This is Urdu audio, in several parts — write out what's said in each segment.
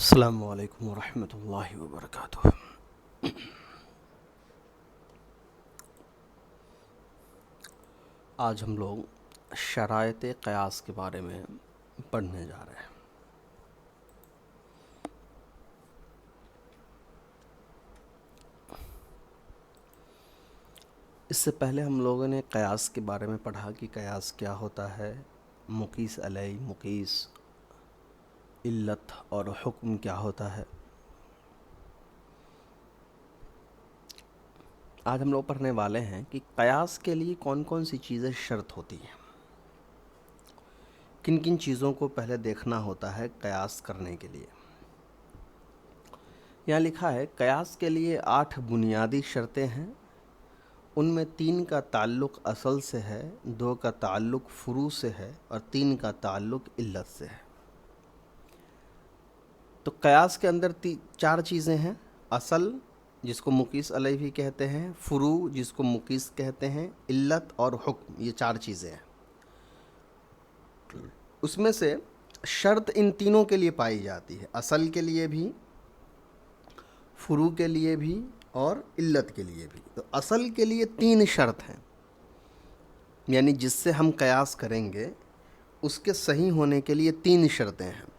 السلام علیکم ورحمۃ اللہ وبرکاتہ۔ آج ہم لوگ شرائط قیاس کے بارے میں پڑھنے جا رہے ہیں۔ اس سے پہلے ہم لوگوں نے قیاس کے بارے میں پڑھا کہ قیاس کیا ہوتا ہے، مقیس علیہ، مقیس، علت اور حکم کیا ہوتا ہے۔ آج ہم لوگ پڑھنے والے ہیں کہ قیاس کے لیے کون کون سی چیزیں شرط ہوتی ہیں، کن کن چیزوں کو پہلے دیکھنا ہوتا ہے قیاس کرنے کے لیے۔ یہاں لکھا ہے قیاس کے لیے 8 بنیادی شرطیں ہیں، ان میں 3 کا تعلق اصل سے ہے، 2 کا تعلق فروع سے ہے اور 3 کا تعلق علت سے ہے۔ تو قیاس کے اندر 4 چیزیں ہیں، اصل جس کو مقیس علیہ بھی کہتے ہیں، فروع جس کو مقیس کہتے ہیں، علت اور حکم، یہ 4 چیزیں ہیں۔ اس میں سے شرط ان تینوں کے لیے پائی جاتی ہے، اصل کے لیے بھی، فروع کے لیے بھی اور علت کے لیے بھی۔ تو اصل کے لیے 3 شرط ہیں، یعنی جس سے ہم قیاس کریں گے اس کے صحیح ہونے کے لیے 3 شرطیں ہیں۔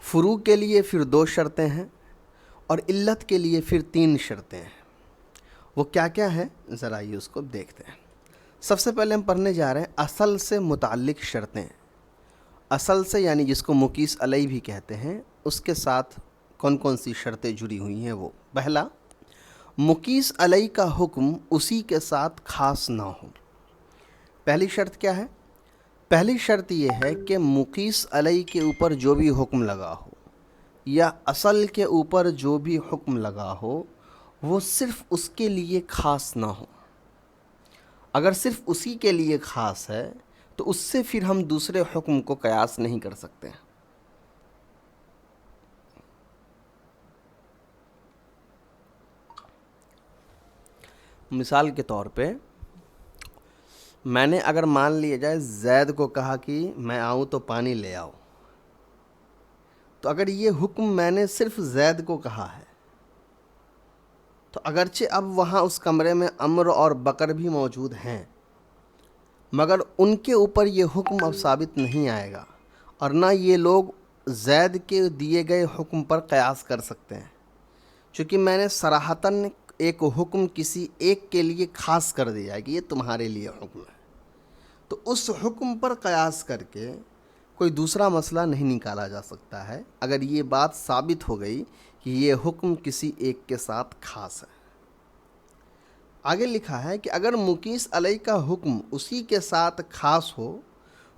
فروع کے لیے پھر 2 شرطیں ہیں اور علت کے لیے پھر 3 شرطیں ہیں۔ وہ کیا کیا ہیں ذرا یہ اس کو دیکھتے ہیں۔ سب سے پہلے ہم پڑھنے جا رہے ہیں اصل سے متعلق شرطیں۔ اصل سے یعنی جس کو مقیس علیہ بھی کہتے ہیں، اس کے ساتھ کون کون سی شرطیں جڑی ہوئی ہیں وہ۔ پہلا، مقیس علیہ کا حکم اسی کے ساتھ خاص نہ ہو۔ پہلی شرط کیا ہے؟ پہلی شرط یہ ہے کہ مقیس علیہ کے اوپر جو بھی حکم لگا ہو یا اصل کے اوپر جو بھی حکم لگا ہو وہ صرف اس کے لیے خاص نہ ہو۔ اگر صرف اسی کے لیے خاص ہے تو اس سے پھر ہم دوسرے حکم کو قیاس نہیں کر سکتے۔ مثال کے طور پہ میں نے اگر مان لیا جائے زید کو کہا کہ میں آؤں تو پانی لے آؤ، تو اگر یہ حکم میں نے صرف زید کو کہا ہے تو اگرچہ اب وہاں اس کمرے میں عمر اور بکر بھی موجود ہیں، مگر ان کے اوپر یہ حکم اب ثابت نہیں آئے گا اور نہ یہ لوگ زید کے دیے گئے حکم پر قیاس کر سکتے ہیں، چونکہ میں نے صراحتاً ایک حکم کسی ایک کے لیے خاص کر دیا ہے کہ یہ تمہارے لیے حکم ہے۔ تو اس حکم پر قیاس کر کے کوئی دوسرا مسئلہ نہیں نکالا جا سکتا ہے اگر یہ بات ثابت ہو گئی کہ یہ حکم کسی ایک کے ساتھ خاص ہے۔ آگے لکھا ہے کہ اگر مقیس علیہ کا حکم اسی کے ساتھ خاص ہو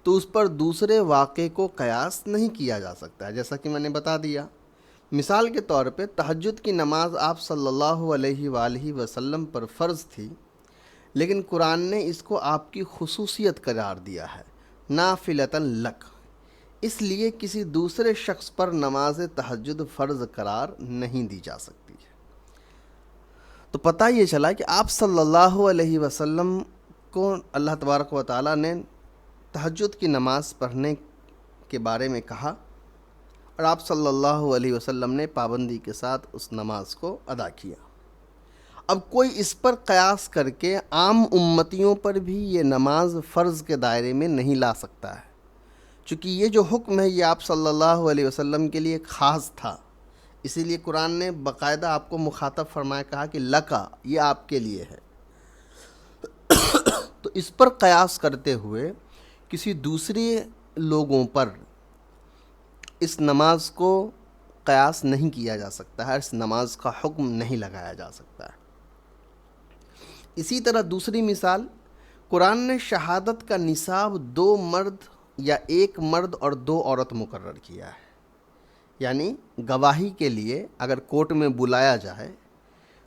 تو اس پر دوسرے واقعے کو قیاس نہیں کیا جا سکتا ہے، جیسا کہ میں نے بتا دیا۔ مثال کے طور پہ تہجد کی نماز آپ صلی اللہ علیہ وآلہ وسلم پر فرض تھی، لیکن قرآن نے اس کو آپ کی خصوصیت قرار دیا ہے، نافلۃ لک، اس لیے کسی دوسرے شخص پر نماز تہجد فرض قرار نہیں دی جا سکتی ہے۔ تو پتہ یہ چلا کہ آپ صلی اللہ علیہ وسلم کو اللہ تبارک و تعالیٰ نے تہجد کی نماز پڑھنے کے بارے میں کہا اور آپ صلی اللہ علیہ وسلم نے پابندی کے ساتھ اس نماز کو ادا کیا۔ اب کوئی اس پر قیاس کر کے عام امتیوں پر بھی یہ نماز فرض کے دائرے میں نہیں لا سکتا ہے، چونکہ یہ جو حکم ہے یہ آپ صلی اللہ علیہ وسلم کے لیے خاص تھا، اسی لیے قرآن نے باقاعدہ آپ کو مخاطب فرمایا، کہا کہ لکا، یہ آپ کے لیے ہے۔ تو اس پر قیاس کرتے ہوئے کسی دوسرے لوگوں پر اس نماز کو قیاس نہیں کیا جا سکتا ہے، اس نماز کا حکم نہیں لگایا جا سکتا ہے۔ اسی طرح دوسری مثال، قرآن نے شہادت کا نصاب 2 مرد یا 1 مرد اور 2 عورت مقرر کیا ہے، یعنی گواہی کے لیے اگر کورٹ میں بلایا جائے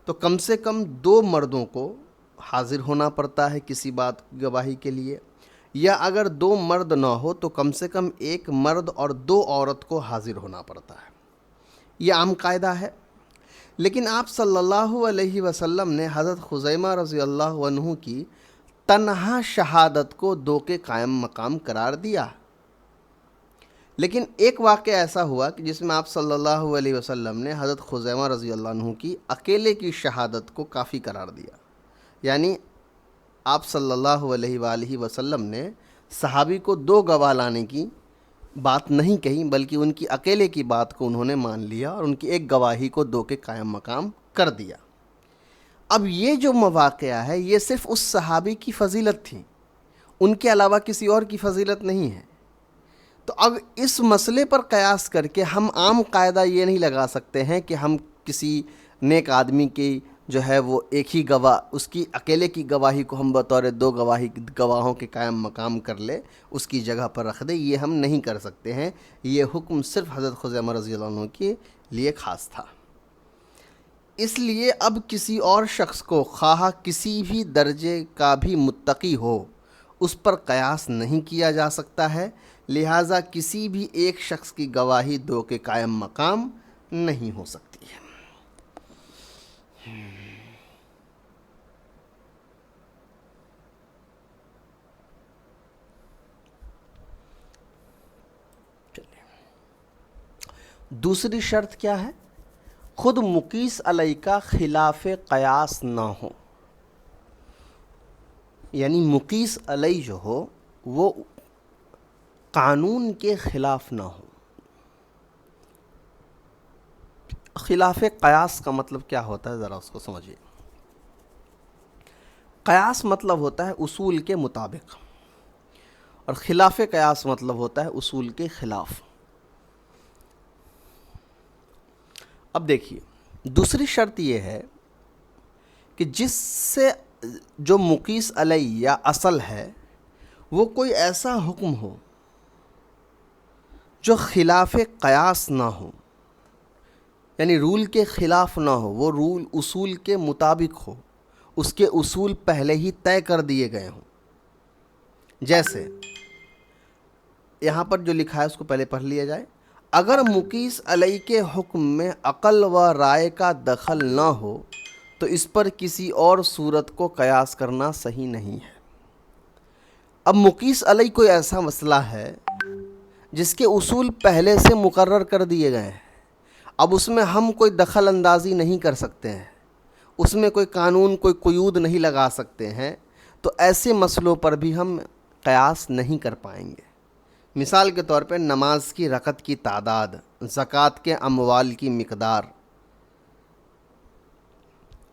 تو کم سے کم 2 مردوں کو حاضر ہونا پڑتا ہے کسی بات گواہی کے لیے، یا اگر 2 مرد نہ ہو تو کم سے کم 1 مرد اور 2 عورت کو حاضر ہونا پڑتا ہے۔ یہ عام قاعدہ ہے، لیکن آپ صلی اللہ علیہ وسلم نے حضرت خزیمہ رضی اللہ عنہ کی تنہا شہادت کو 2 کے قائم مقام قرار دیا، لیکن ایک واقعہ ایسا ہوا کہ جس میں آپ صلی اللہ علیہ وسلم نے حضرت خزیمہ رضی اللہ عنہ کی اکیلے کی شہادت کو کافی قرار دیا. یعنی آپ صلی اللہ علیہ وآلہ وسلم نے صحابی کو 2 گواہ لانے کی بات نہیں کہی، بلکہ ان کی اکیلے کی بات کو انہوں نے مان لیا اور ان کی ایک گواہی کو 2 کے قائم مقام کر دیا. اب یہ جو مواقع ہے یہ صرف اس صحابی کی فضیلت تھی، ان کے علاوہ کسی اور کی فضیلت نہیں ہے. تو اب اس مسئلے پر قیاس کر کے ہم عام قاعدہ یہ نہیں لگا سکتے ہیں کہ ہم کسی نیک آدمی کی جو ہے وہ ایک ہی گواہ، اس کی اکیلے کی گواہی کو ہم بطور 2 گواہوں کے قائم مقام کر لے، اس کی جگہ پر رکھ دے. یہ ہم نہیں کر سکتے ہیں. یہ حکم صرف حضرت خزیمہ رضی اللہ عنہ کے لیے خاص تھا. اس لیے اب کسی اور شخص کو خواہ کسی بھی درجے کا بھی متقی ہو اس پر قیاس نہیں کیا جا سکتا ہے. لہٰذا کسی بھی ایک شخص کی گواہی 2 کے قائم مقام نہیں ہو سکتی ہے. دوسری شرط کیا ہے؟ خود مقیس علیہ کا خلاف قیاس نہ ہو. یعنی مقیس علیہ جو ہو وہ قانون کے خلاف نہ ہو. خلاف قیاس کا مطلب کیا ہوتا ہے ذرا اس کو سمجھیے. قیاس مطلب ہوتا ہے اصول کے مطابق، اور خلاف قیاس مطلب ہوتا ہے اصول کے خلاف. اب دیکھیے دوسری شرط یہ ہے کہ جس سے جو مقیس علیہ یا اصل ہے وہ کوئی ایسا حکم ہو جو خلاف قیاس نہ ہو، یعنی رول کے خلاف نہ ہو، وہ رول اصول کے مطابق ہو، اس کے اصول پہلے ہی طے کر دیے گئے ہوں. جیسے یہاں پر جو لکھا ہے اس کو پہلے پڑھ لیا جائے. اگر مقیس علیہ کے حکم میں عقل و رائے کا دخل نہ ہو تو اس پر کسی اور صورت کو قیاس کرنا صحیح نہیں ہے. اب مقیس علیہ کوئی ایسا مسئلہ ہے جس کے اصول پہلے سے مقرر کر دیے گئے ہیں، اب اس میں ہم کوئی دخل اندازی نہیں کر سکتے ہیں، اس میں کوئی قانون کوئی قیود نہیں لگا سکتے ہیں. تو ایسے مسئلوں پر بھی ہم قیاس نہیں کر پائیں گے. مثال کے طور پہ نماز کی رکعت کی تعداد، زکوٰۃ کے اموال کی مقدار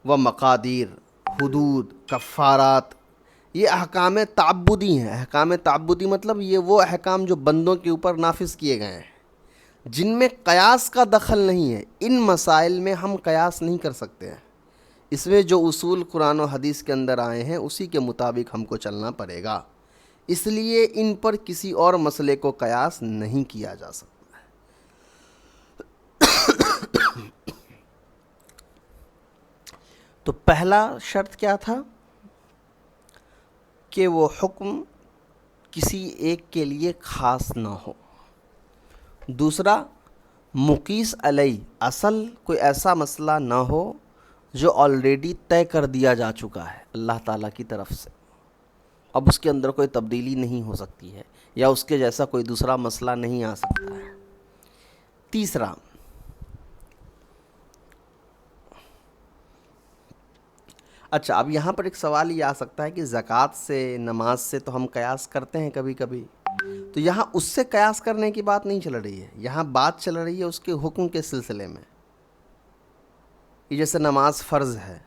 و مقادیر، حدود، کفارات، یہ احکام تعبدی ہیں. احکام تعبدی مطلب یہ وہ احکام جو بندوں کے اوپر نافذ کیے گئے ہیں جن میں قیاس کا دخل نہیں ہے. ان مسائل میں ہم قیاس نہیں کر سکتے ہیں. اس میں جو اصول قرآن و حدیث کے اندر آئے ہیں اسی کے مطابق ہم کو چلنا پڑے گا. اس لیے ان پر کسی اور مسئلے کو قیاس نہیں کیا جا سکتا. تو پہلا شرط کیا تھا کہ وہ حکم کسی ایک کے لیے خاص نہ ہو. دوسرا مقیس علیہ اصل کوئی ایسا مسئلہ نہ ہو جو آلریڈی طے کر دیا جا چکا ہے اللہ تعالیٰ کی طرف سے، اب اس کے اندر کوئی تبدیلی نہیں ہو سکتی ہے یا اس کے جیسا کوئی دوسرا مسئلہ نہیں آ سکتا ہے. تیسرا اچھا اب یہاں پر ایک سوال یہ آ سکتا ہے کہ زکوٰۃ سے نماز سے تو ہم قیاس کرتے ہیں کبھی کبھی، تو یہاں اس سے قیاس کرنے کی بات نہیں چل رہی ہے، یہاں بات چل رہی ہے اس کے حکم کے سلسلے میں. یہ جیسے نماز فرض ہے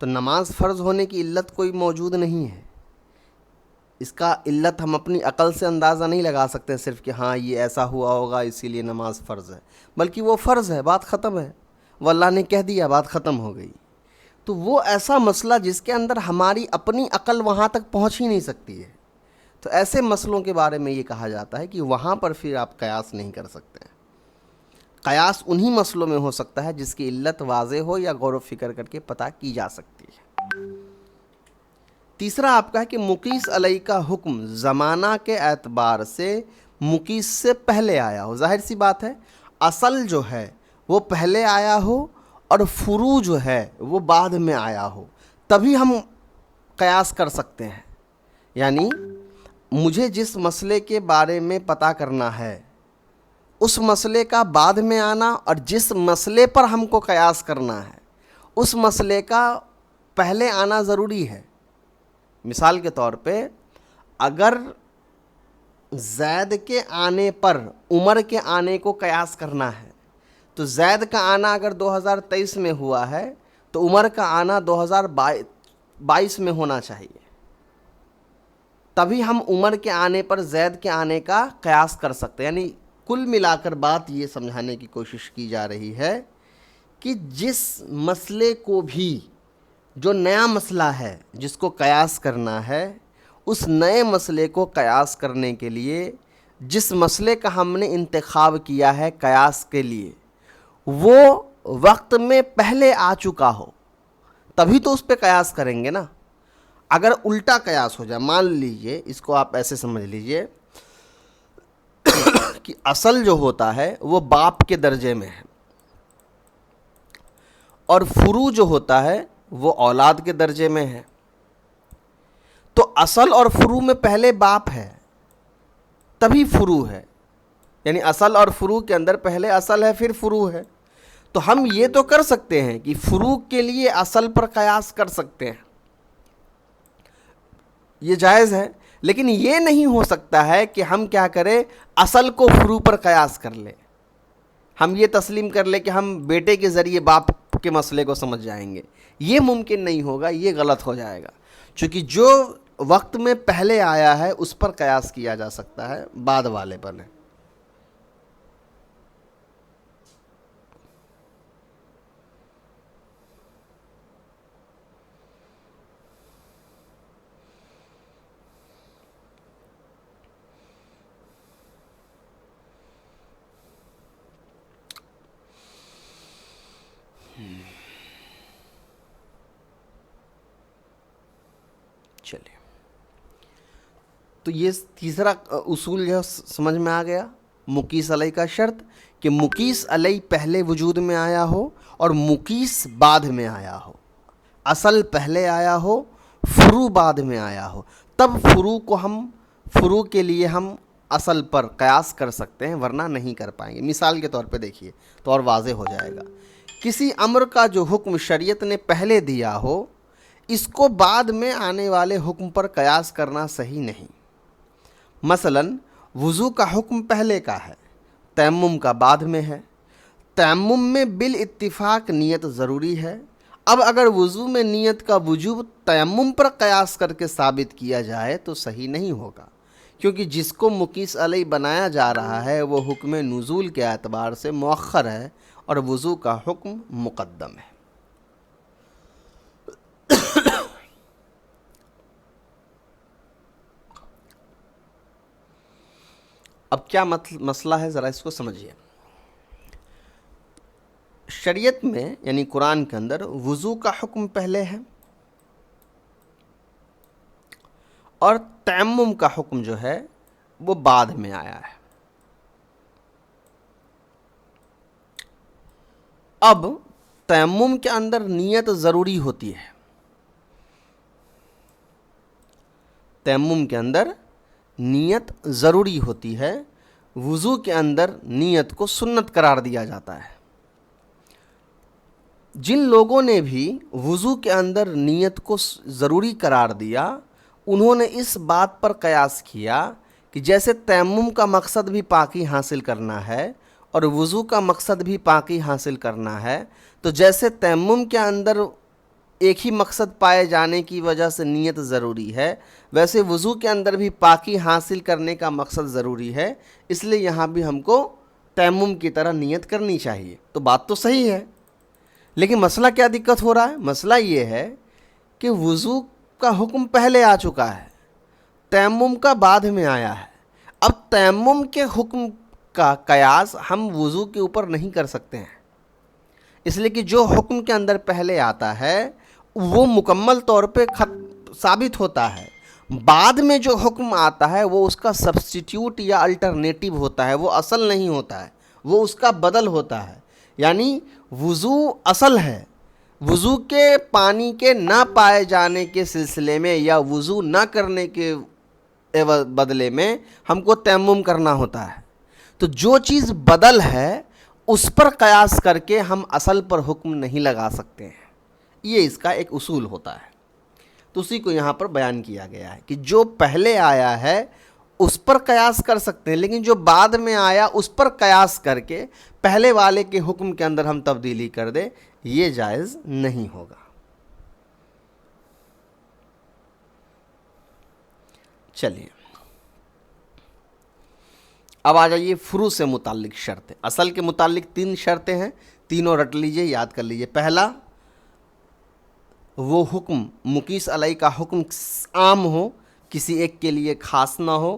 تو نماز فرض ہونے کی علت کوئی موجود نہیں ہے، اس کا علت ہم اپنی عقل سے اندازہ نہیں لگا سکتے صرف کہ ہاں یہ ایسا ہوا ہوگا اسی لیے نماز فرض ہے، بلکہ وہ فرض ہے، بات ختم ہے، وہ اللہ نے کہہ دیا، بات ختم ہو گئی. تو وہ ایسا مسئلہ جس کے اندر ہماری اپنی عقل وہاں تک پہنچ ہی نہیں سکتی ہے، تو ایسے مسئلوں کے بارے میں یہ کہا جاتا ہے کہ وہاں پر پھر آپ قیاس نہیں کر سکتے. قیاس انہی مسئلوں میں ہو سکتا ہے جس کی علت واضح ہو یا غور و فکر کر کے پتہ کی جا سکتی ہے. تیسرا آپ کا ہے کہ مقیس علیہ کا حکم زمانہ کے اعتبار سے مقیس سے پہلے آیا ہو. ظاہر سی بات ہے اصل جو ہے وہ پہلے آیا ہو اور فروع جو ہے وہ بعد میں آیا ہو، تبھی ہم قیاس کر سکتے ہیں. یعنی مجھے جس مسئلے کے بارے میں پتہ کرنا ہے اس مسئلے کا بعد میں آنا اور جس مسئلے پر ہم کو قیاس کرنا ہے اس مسئلے کا پہلے آنا ضروری ہے۔ مثال کے طور پہ اگر زید کے آنے پر عمر کے آنے کو قیاس کرنا ہے تو زید کا آنا اگر 2023 میں ہوا ہے تو عمر کا آنا 2022 میں ہونا چاہیے، تبھی ہم عمر کے آنے پر زید کے آنے کا قیاس کر سکتے ہیں۔ یعنی کل ملا کر بات یہ سمجھانے کی کوشش کی جا رہی ہے کہ جس مسئلے کو بھی، جو نیا مسئلہ ہے جس کو قیاس کرنا ہے، اس نئے مسئلے کو قیاس کرنے کے لیے جس مسئلے کا ہم نے انتخاب کیا ہے قیاس کے لیے وہ وقت میں پہلے آ چکا ہو، تبھی تو اس پہ قیاس کریں گے نا۔ اگر الٹا قیاس ہو جائے، مان لیجئے، اس کو آپ ایسے سمجھ لیجئے کہ اصل جو ہوتا ہے وہ باپ کے درجے میں ہے اور فروع جو ہوتا ہے وہ اولاد کے درجے میں ہے، تو اصل اور فروع میں پہلے باپ ہے تبھی فروع ہے، یعنی اصل اور فروع کے اندر پہلے اصل ہے پھر فروع ہے۔ تو ہم یہ تو کر سکتے ہیں کہ فروع کے لیے اصل پر قیاس کر سکتے ہیں، یہ جائز ہے، لیکن یہ نہیں ہو سکتا ہے کہ ہم کیا کریں، اصل کو فروع پر قیاس کر لیں، ہم یہ تسلیم کر لیں کہ ہم بیٹے کے ذریعے باپ کے مسئلے کو سمجھ جائیں گے۔ یہ ممکن نہیں ہوگا، یہ غلط ہو جائے گا، چونکہ جو وقت میں پہلے آیا ہے اس پر قیاس کیا جا سکتا ہے، بعد والے پر نہیں۔ چلیے، تو یہ تیسرا اصول جو سمجھ میں آ گیا، مقیس علیہ کا شرط کہ مقیس علیہ پہلے وجود میں آیا ہو اور مقیس بعد میں آیا ہو، اصل پہلے آیا ہو فروع بعد میں آیا ہو، تب فروع کے لیے ہم اصل پر قیاس کر سکتے ہیں، ورنہ نہیں کر پائیں گے۔ مثال کے طور پہ دیکھیے تو اور واضح ہو جائے گا، کسی امر کا جو حکم شریعت نے پہلے دیا ہو اس کو بعد میں آنے والے حکم پر قیاس کرنا صحیح نہیں۔ مثلا وضو کا حکم پہلے کا ہے، تیمم کا بعد میں ہے، تیمم میں بالاتفاق نیت ضروری ہے۔ اب اگر وضو میں نیت کا وجوب تیمم پر قیاس کر کے ثابت کیا جائے تو صحیح نہیں ہوگا، کیونکہ جس کو مقیس علیہ بنایا جا رہا ہے وہ حکم نزول کے اعتبار سے مؤخر ہے اور وضو کا حکم مقدم ہے۔ اب کیا مسئلہ ہے، ذرا اس کو سمجھیے۔ شریعت میں یعنی قرآن کے اندر وضو کا حکم پہلے ہے اور تیمم کا حکم جو ہے وہ بعد میں آیا ہے۔ اب تیمم کے اندر نیت ضروری ہوتی ہے، تیمم کے اندر نیت ضروری ہوتی ہے، وضو کے اندر نیت کو سنت قرار دیا جاتا ہے۔ جن لوگوں نے بھی وضو کے اندر نیت کو ضروری قرار دیا انہوں نے اس بات پر قیاس کیا کہ جیسے تیمم کا مقصد بھی پاکی حاصل کرنا ہے اور وضو کا مقصد بھی پاکی حاصل کرنا ہے، تو جیسے تیمم کے اندر ایک ہی مقصد پائے جانے کی وجہ سے نیت ضروری ہے، ویسے وضو کے اندر بھی پاکی حاصل کرنے کا مقصد ضروری ہے، اس لیے یہاں بھی ہم کو تیمم کی طرح نیت کرنی چاہیے۔ تو بات تو صحیح ہے، لیکن مسئلہ کیا دقت ہو رہا ہے؟ مسئلہ یہ ہے کہ وضو کا حکم پہلے آ چکا ہے، تیمم کا بعد میں آیا ہے۔ اب تیمم کے حکم کا قیاس ہم وضو کے اوپر نہیں کر سکتے ہیں، اس لیے کہ جو حکم کے اندر پہلے آتا ہے وہ مکمل طور پہ ثابت ہوتا ہے، بعد میں جو حکم آتا ہے وہ اس کا سبسٹیٹیوٹ یا الٹرنیٹیو ہوتا ہے، وہ اصل نہیں ہوتا ہے، وہ اس کا بدل ہوتا ہے۔ یعنی وضو اصل ہے، وضو کے پانی کے نہ پائے جانے کے سلسلے میں یا وضو نہ کرنے کے بدلے میں ہم کو تیمم کرنا ہوتا ہے۔ تو جو چیز بدل ہے اس پر قیاس کر کے ہم اصل پر حکم نہیں لگا سکتے ہیں، یہ اس کا ایک اصول ہوتا ہے۔ تو اسی کو یہاں پر بیان کیا گیا ہے کہ جو پہلے آیا ہے اس پر قیاس کر سکتے ہیں، لیکن جو بعد میں آیا اس پر قیاس کر کے پہلے والے کے حکم کے اندر ہم تبدیلی کر دیں، یہ جائز نہیں ہوگا۔ چلیے اب آ جائیے فروع سے متعلق شرطیں۔ اصل کے متعلق 3 شرطیں ہیں، تینوں رٹ لیجئے، یاد کر لیجئے۔ پہلا، وہ حکم مقیس علیہ کا حکم عام ہو، کسی ایک کے لیے خاص نہ ہو۔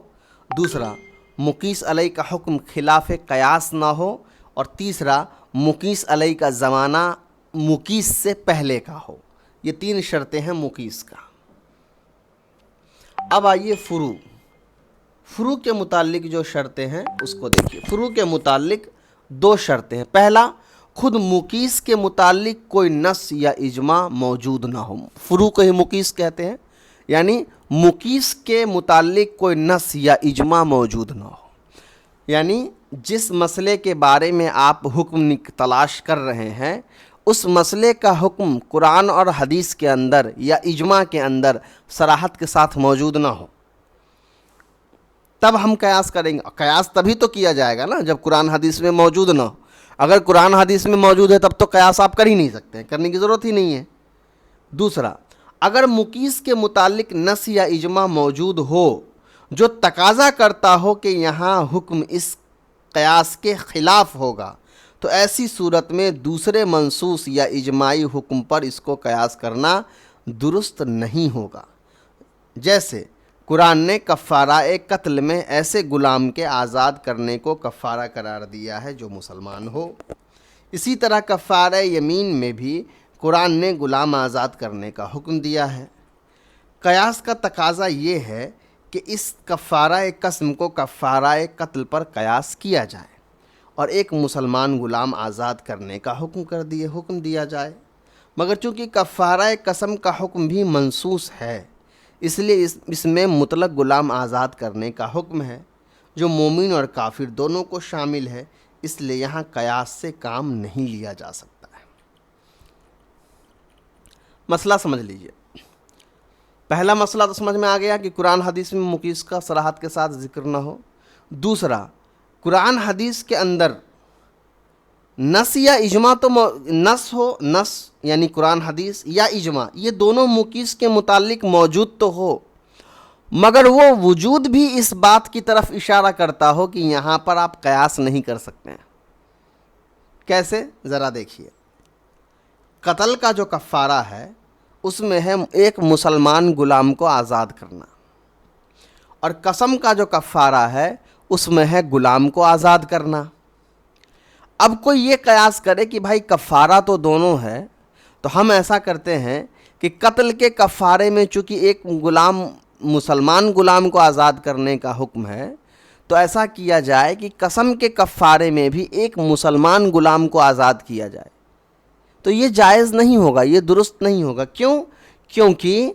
دوسرا، مقیس علیہ کا حکم خلاف قیاس نہ ہو۔ اور تیسرا، مقیس علیہ کا زمانہ مقیس سے پہلے کا ہو۔ یہ 3 شرطیں ہیں مقیس کا۔ اب آئیے فروع کے متعلق جو شرطیں ہیں اس کو دیکھیے۔ فروع کے متعلق 2 شرطیں ہیں۔ پہلا، خود مقیس کے متعلق کوئی نص یا اجماع موجود نہ ہو۔ فروع کو ہی مقیس کہتے ہیں، یعنی مقیس کے متعلق کوئی نص یا اجماع موجود نہ ہو، یعنی جس مسئلے کے بارے میں آپ حکم تلاش کر رہے ہیں اس مسئلے کا حکم قرآن اور حدیث کے اندر یا اجماع کے اندر صراحت کے ساتھ موجود نہ ہو، تب ہم قیاس کریں گے۔ قیاس تبھی تو کیا جائے گا نا جب قرآن حدیث میں موجود نہ ہو۔ اگر قرآن حدیث میں موجود ہے تب تو قیاس آپ کر ہی نہیں سکتے، کرنے کی ضرورت ہی نہیں ہے۔ دوسرا، اگر مقیس کے متعلق نص یا اجماع موجود ہو جو تقاضا کرتا ہو کہ یہاں حکم اس قیاس کے خلاف ہوگا، تو ایسی صورت میں دوسرے منصوص یا اجماعی حکم پر اس کو قیاس کرنا درست نہیں ہوگا۔ جیسے قرآن نے کفارہ قتل میں ایسے غلام کے آزاد کرنے کو کفارہ قرار دیا ہے جو مسلمان ہو، اسی طرح کفارہ یمین میں بھی قرآن نے غلام آزاد کرنے کا حکم دیا ہے۔ قیاس کا تقاضا یہ ہے کہ اس کفارہ قسم کو کفارہ قتل پر قیاس کیا جائے اور ایک مسلمان غلام آزاد کرنے کا حکم دیا جائے، مگر چونکہ کفارہ قسم کا حکم بھی منصوص ہے اس لیے اس میں مطلق غلام آزاد کرنے کا حکم ہے جو مومن اور کافر دونوں کو شامل ہے، اس لیے یہاں قیاس سے کام نہیں لیا جا سکتا ہے۔ مسئلہ سمجھ لیجئے۔ پہلا مسئلہ تو سمجھ میں آ گیا کہ قرآن حدیث میں مقیس کا صراحت کے ساتھ ذکر نہ ہو۔ دوسرا، قرآن حدیث کے اندر نص یا اجماع تو نص یعنی قرآن حدیث یا اجماع، یہ دونوں مقیس کے متعلق موجود تو ہو، مگر وہ وجود بھی اس بات کی طرف اشارہ کرتا ہو کہ یہاں پر آپ قیاس نہیں کر سکتے ہیں۔ کیسے؟ ذرا دیکھیے۔ قتل کا جو کفارہ ہے اس میں ہے ایک مسلمان غلام کو آزاد کرنا، اور قسم کا جو کفارہ ہے اس میں ہے غلام کو آزاد کرنا۔ اب کوئی یہ قیاس کرے کہ بھائی کفارہ تو دونوں ہے، تو ہم ایسا کرتے ہیں کہ قتل کے کفارے میں چونکہ ایک مسلمان غلام کو آزاد کرنے کا حکم ہے، تو ایسا کیا جائے کہ قسم کے کفارے میں بھی ایک مسلمان غلام کو آزاد کیا جائے۔ تو یہ جائز نہیں ہوگا، یہ درست نہیں ہوگا۔ کیوں؟ کیونکہ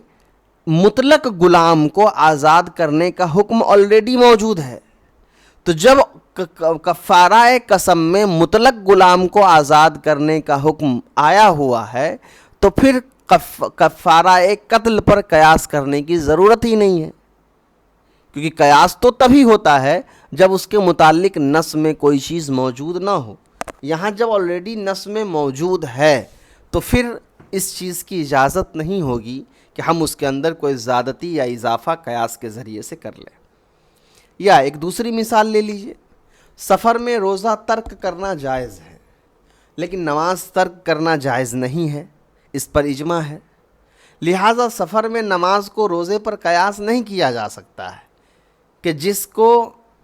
مطلق غلام کو آزاد کرنے کا حکم آلریڈی موجود ہے۔ تو جب کفارہ قسم میں مطلق غلام کو آزاد کرنے کا حکم آیا ہوا ہے تو پھر کفارہ قتل پر قیاس کرنے کی ضرورت ہی نہیں ہے، کیونکہ قیاس تو تبھی ہوتا ہے جب اس کے متعلق نص میں کوئی چیز موجود نہ ہو۔ یہاں جب آلریڈی نص میں موجود ہے تو پھر اس چیز کی اجازت نہیں ہوگی کہ ہم اس کے اندر کوئی زیادتی یا اضافہ قیاس کے ذریعے سے کر لیں۔ یا ایک دوسری مثال لے لیجئے۔ سفر میں روزہ ترک کرنا جائز ہے لیکن نماز ترک کرنا جائز نہیں ہے، اس پر اجماع ہے، لہٰذا سفر میں نماز کو روزے پر قیاس نہیں کیا جا سکتا ہے کہ جس کو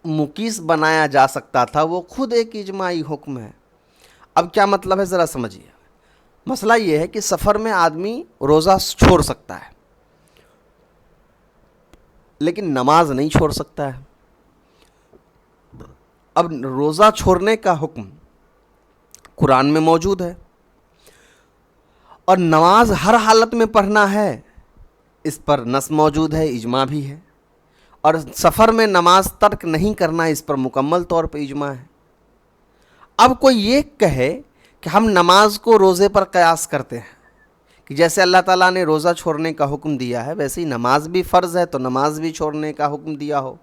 مقیس بنایا جا سکتا تھا وہ خود ایک اجماعی حکم ہے۔ اب کیا مطلب ہے ذرا سمجھیے۔ مسئلہ یہ ہے کہ سفر میں آدمی روزہ چھوڑ سکتا ہے لیکن نماز نہیں چھوڑ سکتا ہے۔ اب روزہ چھوڑنے کا حکم قرآن میں موجود ہے اور نماز ہر حالت میں پڑھنا ہے، اس پر نص موجود ہے، اجماع بھی ہے، اور سفر میں نماز ترک نہیں کرنا اس پر مکمل طور پہ اجماع ہے۔ اب کوئی یہ کہے کہ ہم نماز کو روزے پر قیاس کرتے ہیں کہ جیسے اللہ تعالیٰ نے روزہ چھوڑنے کا حکم دیا ہے ویسے ہی نماز بھی فرض ہے تو نماز بھی چھوڑنے کا حکم دیا ہو،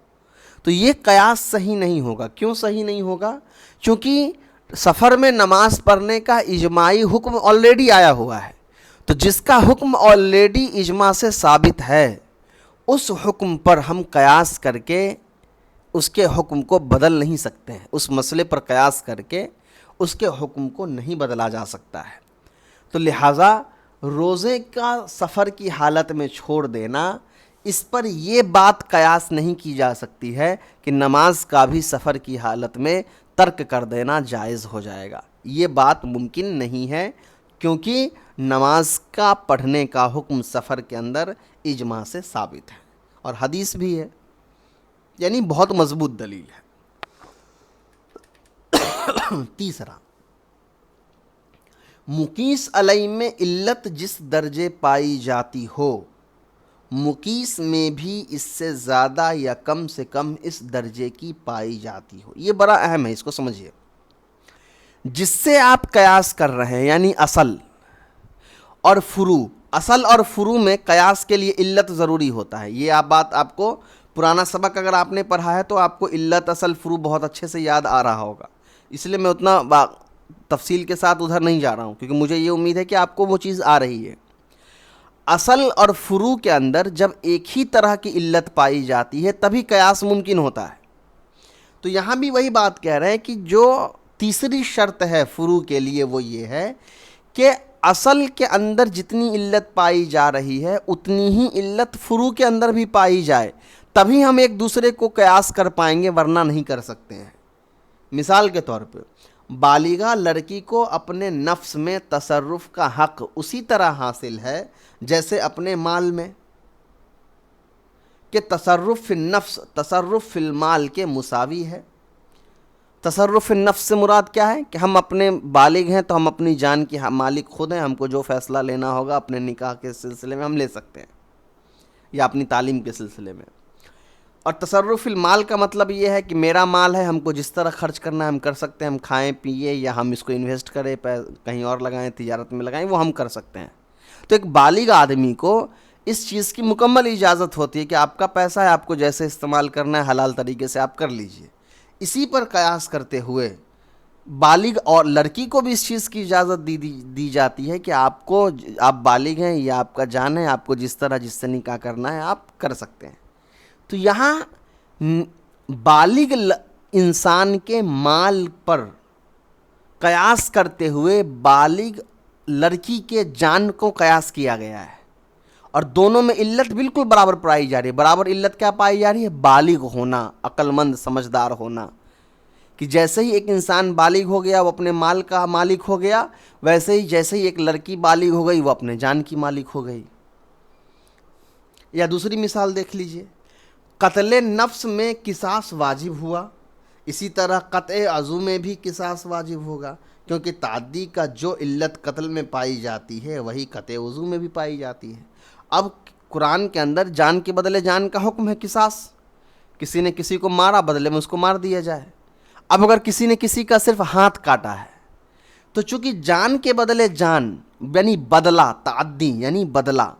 تو یہ قیاس صحیح نہیں ہوگا۔ کیوں صحیح نہیں ہوگا؟ چونکہ سفر میں نماز پڑھنے کا اجماعی حکم آلریڈی آیا ہوا ہے، تو جس کا حکم آلریڈی اجماع سے ثابت ہے اس حکم پر ہم قیاس کر کے اس کے حکم کو بدل نہیں سکتے ہیں، اس مسئلے پر قیاس کر کے اس کے حکم کو نہیں بدلا جا سکتا ہے۔ تو لہٰذا روزے کا سفر کی حالت میں چھوڑ دینا، اس پر یہ بات قیاس نہیں کی جا سکتی ہے کہ نماز کا بھی سفر کی حالت میں ترک کر دینا جائز ہو جائے گا، یہ بات ممکن نہیں ہے، کیونکہ نماز کا پڑھنے کا حکم سفر کے اندر اجماع سے ثابت ہے اور حدیث بھی ہے، یعنی بہت مضبوط دلیل ہے۔ تیسرا، مقیس علیہ میں علت جس درجے پائی جاتی ہو، مقیس میں بھی اس سے زیادہ یا کم سے کم اس درجے کی پائی جاتی ہو۔ یہ بڑا اہم ہے، اس کو سمجھیے۔ جس سے آپ قیاس کر رہے ہیں یعنی اصل اور فروع، اصل اور فروع میں قیاس کے لیے علت ضروری ہوتا ہے۔ یہ بات آپ کو پرانا سبق اگر آپ نے پڑھا ہے تو آپ کو علت اصل فروع بہت اچھے سے یاد آ رہا ہوگا، اس لیے میں اتنا تفصیل کے ساتھ ادھر نہیں جا رہا ہوں، کیونکہ مجھے یہ امید ہے کہ آپ کو وہ چیز آ رہی ہے۔ اصل اور فروع کے اندر جب ایک ہی طرح کی علت پائی جاتی ہے تبھی قیاس ممکن ہوتا ہے۔ تو یہاں بھی وہی بات کہہ رہے ہیں کہ جو تیسری شرط ہے فروع کے لیے وہ یہ ہے کہ اصل کے اندر جتنی علت پائی جا رہی ہے اتنی ہی علت فروع کے اندر بھی پائی جائے، تبھی ہم ایک دوسرے کو قیاس کر پائیں گے، ورنہ نہیں کر سکتے ہیں۔ مثال کے طور پہ بالغہ لڑکی کو اپنے نفس میں تصرف کا حق اسی طرح حاصل ہے جیسے اپنے مال میں، کہ تصرف فی النفس تصرف فی المال کے مساوی ہے۔ تصرف فی النفس سے مراد کیا ہے؟ کہ ہم اپنے بالغ ہیں تو ہم اپنی جان کی مالک خود ہیں، ہم کو جو فیصلہ لینا ہوگا اپنے نکاح کے سلسلے میں ہم لے سکتے ہیں یا اپنی تعلیم کے سلسلے میں۔ اور تصرف فی المال کا مطلب یہ ہے کہ میرا مال ہے، ہم کو جس طرح خرچ کرنا ہے ہم کر سکتے ہیں، ہم کھائیں پیئیں یا ہم اس کو انویسٹ کریں، کہیں اور لگائیں، تجارت میں لگائیں، وہ ہم کر سکتے ہیں۔ تو ایک بالغ آدمی کو اس چیز کی مکمل اجازت ہوتی ہے کہ آپ کا پیسہ ہے، آپ کو جیسے استعمال کرنا ہے حلال طریقے سے آپ کر لیجئے۔ اسی پر قیاس کرتے ہوئے بالغ اور لڑکی کو بھی اس چیز کی اجازت دی جاتی ہے کہ آپ بالغ ہیں، یہ آپ کا جان ہے، آپ کو جس طرح جس سے نکاح کرنا ہے آپ کر سکتے ہیں۔ تو یہاں بالغ انسان کے مال پر قیاس کرتے ہوئے بالغ لڑکی کے جان کو قیاس کیا گیا ہے، اور دونوں میں علت بالکل برابر پائی جا رہی ہے۔ برابر علت کیا پائی جا رہی ہے؟ بالغ ہونا، عقل مند سمجھدار ہونا، کہ جیسے ہی ایک انسان بالغ ہو گیا وہ اپنے مال کا مالک ہو گیا، ویسے ہی جیسے ہی ایک لڑکی بالغ ہو گئی وہ اپنے جان کی مالک ہو گئی۔ یا دوسری مثال دیکھ لیجئے، قتل نفس میں قصاص واجب ہوا، اسی طرح قطع عضو میں بھی قصاص واجب ہوگا، کیونکہ تعدی کا جو علت قتل میں پائی جاتی ہے وہی قطع عضو میں بھی پائی جاتی ہے۔ اب قرآن کے اندر جان کے بدلے جان کا حکم ہے قصاص، کسی نے کسی کو مارا بدلے میں اس کو مار دیا جائے۔ اب اگر کسی نے کسی کا صرف ہاتھ کاٹا ہے تو چونکہ جان کے بدلے جان یعنی بدلہ، تعدی یعنی بدلہ،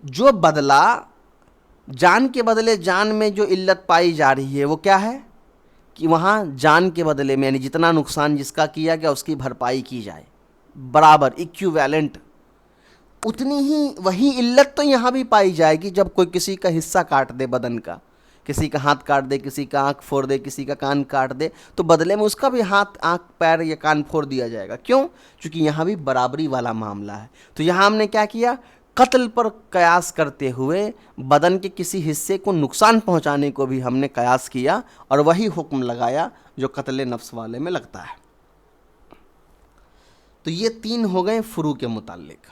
جو بدلہ جان کے بدلے جان میں جو علت پائی جا رہی ہے وہ کیا ہے؟ کہ وہاں جان کے بدلے میں یعنی جتنا نقصان جس کا کیا گیا اس کی بھرپائی کی جائے، برابر ایکویویلنٹ، اتنی ہی وہی علت تو یہاں بھی پائی جائے گی جب کوئی کسی کا حصہ کاٹ دے بدن کا، کسی کا ہاتھ کاٹ دے، کسی کا آنکھ پھوڑ دے، کسی کا کان کاٹ دے، تو بدلے میں اس کا بھی ہاتھ، آنکھ، پیر یا کان پھوڑ دیا جائے گا۔ کیوں؟ چونکہ یہاں بھی برابری والا معاملہ ہے۔ تو یہاں ہم نے کیا کیا؟ قتل پر قیاس کرتے ہوئے بدن کے کسی حصے کو نقصان پہنچانے کو بھی ہم نے قیاس کیا اور وہی حکم لگایا جو قتل نفس والے میں لگتا ہے۔ تو یہ تین ہو گئے فروع کے متعلق۔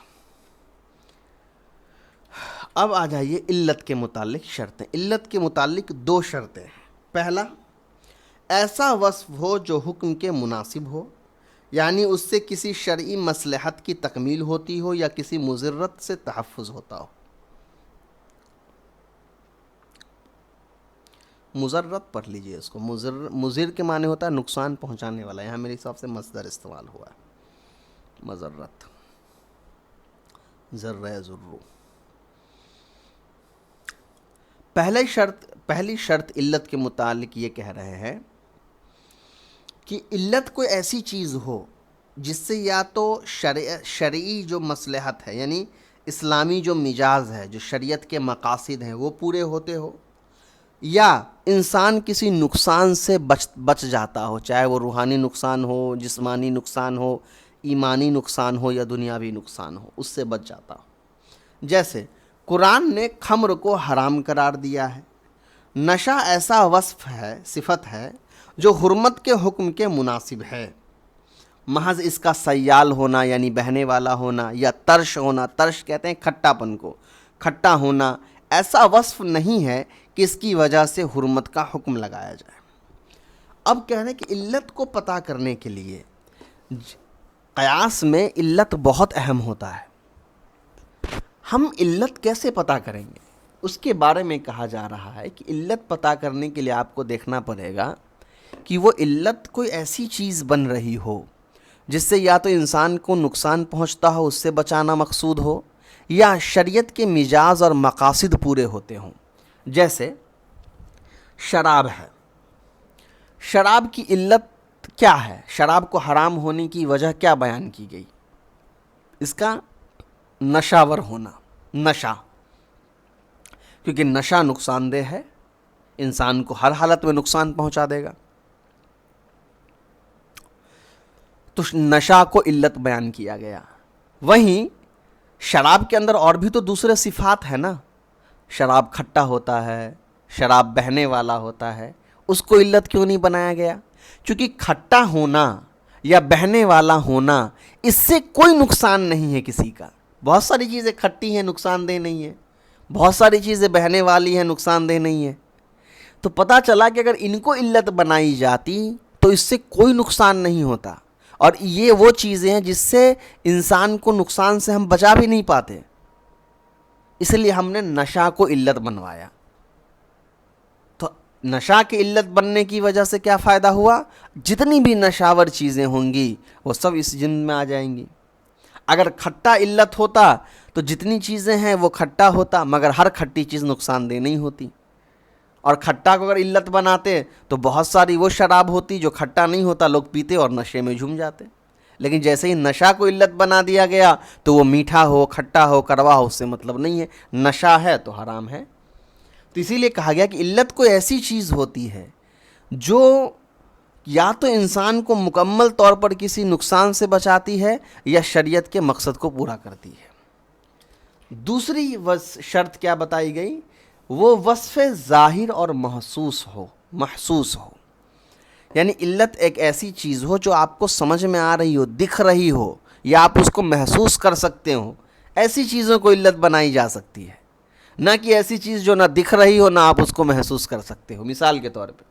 اب آ جائیے علت کے متعلق شرطیں۔ علت کے متعلق دو شرطیں ہیں۔ پہلا، ایسا وصف ہو جو حکم کے مناسب ہو، یعنی اس سے کسی شرعی مصلحت کی تکمیل ہوتی ہو یا کسی مضرت سے تحفظ ہوتا ہو۔ مضرت پڑھ لیجئے اس کو. مضر کے معنی ہوتا ہے نقصان پہنچانے والا. یہاں میرے حساب سے مصدر استعمال ہوا ہے مضرت. ذر ضرو. پہلی شرط علت کے متعلق یہ کہہ رہے ہیں کہ علت کوئی ایسی چیز ہو جس سے یا تو شرعی جو مصلحت ہے یعنی اسلامی جو مجاز ہے جو شریعت کے مقاصد ہیں وہ پورے ہوتے ہو، یا انسان کسی نقصان سے بچ جاتا ہو، چاہے وہ روحانی نقصان ہو، جسمانی نقصان ہو، ایمانی نقصان ہو یا دنیاوی نقصان ہو، اس سے بچ جاتا ہو. جیسے قرآن نے خمر کو حرام قرار دیا ہے. نشہ ایسا وصف ہے، صفت ہے جو حرمت کے حکم کے مناسب ہے. محض اس کا سیال ہونا یعنی بہنے والا ہونا یا ترش ہونا، ترش کہتے ہیں کھٹا پن کو، کھٹا ہونا ایسا وصف نہیں ہے کہ اس کی وجہ سے حرمت کا حکم لگایا جائے. اب کہہ رہے ہیں کہ علت کو پتہ کرنے کے لیے قیاس میں علت بہت اہم ہوتا ہے. ہم علت کیسے پتہ کریں گے اس کے بارے میں کہا جا رہا ہے کہ علت پتہ کرنے کے لیے آپ کو دیکھنا پڑے گا کہ وہ علت کوئی ایسی چیز بن رہی ہو جس سے یا تو انسان کو نقصان پہنچتا ہو، اس سے بچانا مقصود ہو، یا شریعت کے مجاز اور مقاصد پورے ہوتے ہوں. جیسے شراب ہے. شراب کی علت کیا ہے؟ شراب کو حرام ہونے کی وجہ کیا بیان کی گئی؟ اس کا نشاور ہونا، نشہ، کیونکہ نشہ نقصان دہ ہے، انسان کو ہر حالت میں نقصان پہنچا دے گا. تو نشہ کو علت بیان کیا گیا. وہیں شراب کے اندر اور بھی تو دوسرے صفات ہیں نا. شراب کھٹا ہوتا ہے، شراب بہنے والا ہوتا ہے، اس کو علت کیوں نہیں بنایا گیا؟ کیونکہ کھٹا ہونا یا بہنے والا ہونا اس سے کوئی نقصان نہیں ہے کسی کا. بہت ساری چیزیں کھٹی ہیں، نقصان دہ نہیں ہے. بہت ساری چیزیں بہنے والی ہیں، نقصان دہ نہیں ہے. تو پتہ چلا کہ اگر ان کو علت بنائی جاتی تو اس سے کوئی نقصان نہیں ہوتا. اور یہ وہ چیزیں ہیں جس سے انسان کو نقصان سے ہم بچا بھی نہیں پاتے، اس لیے ہم نے نشہ کو علت بنوایا. تو نشہ کی علت بننے کی وجہ سے کیا فائدہ ہوا؟ جتنی بھی نشاور چیزیں ہوں گی وہ سب اس جن میں آ جائیں گی. اگر کھٹا علت ہوتا تو جتنی چیزیں ہیں وہ کھٹا ہوتا، مگر ہر کھٹی چیز نقصان دہ نہیں ہوتی. اور کھٹا کو اگر علت بناتے تو بہت ساری وہ شراب ہوتی جو کھٹا نہیں ہوتا، لوگ پیتے اور نشے میں جھوم جاتے. لیکن جیسے ہی نشہ کو علت بنا دیا گیا تو وہ میٹھا ہو، کھٹا ہو، کڑوا ہو، اس سے مطلب نہیں ہے. نشہ ہے تو حرام ہے. تو اسی لیے کہا گیا کہ علت کوئی ایسی چیز ہوتی ہے جو یا تو انسان کو مکمل طور پر کسی نقصان سے بچاتی ہے یا شریعت کے مقصد کو پورا کرتی ہے. دوسری شرط کیا بتائی گئی؟ وہ وصف ظاہر اور محسوس ہو. یعنی علت ایک ایسی چیز ہو جو آپ کو سمجھ میں آ رہی ہو، دکھ رہی ہو، یا آپ اس کو محسوس کر سکتے ہو. ایسی چیزوں کو علت بنائی جا سکتی ہے، نہ کہ ایسی چیز جو نہ دکھ رہی ہو نہ آپ اس کو محسوس کر سکتے ہو. مثال کے طور پہ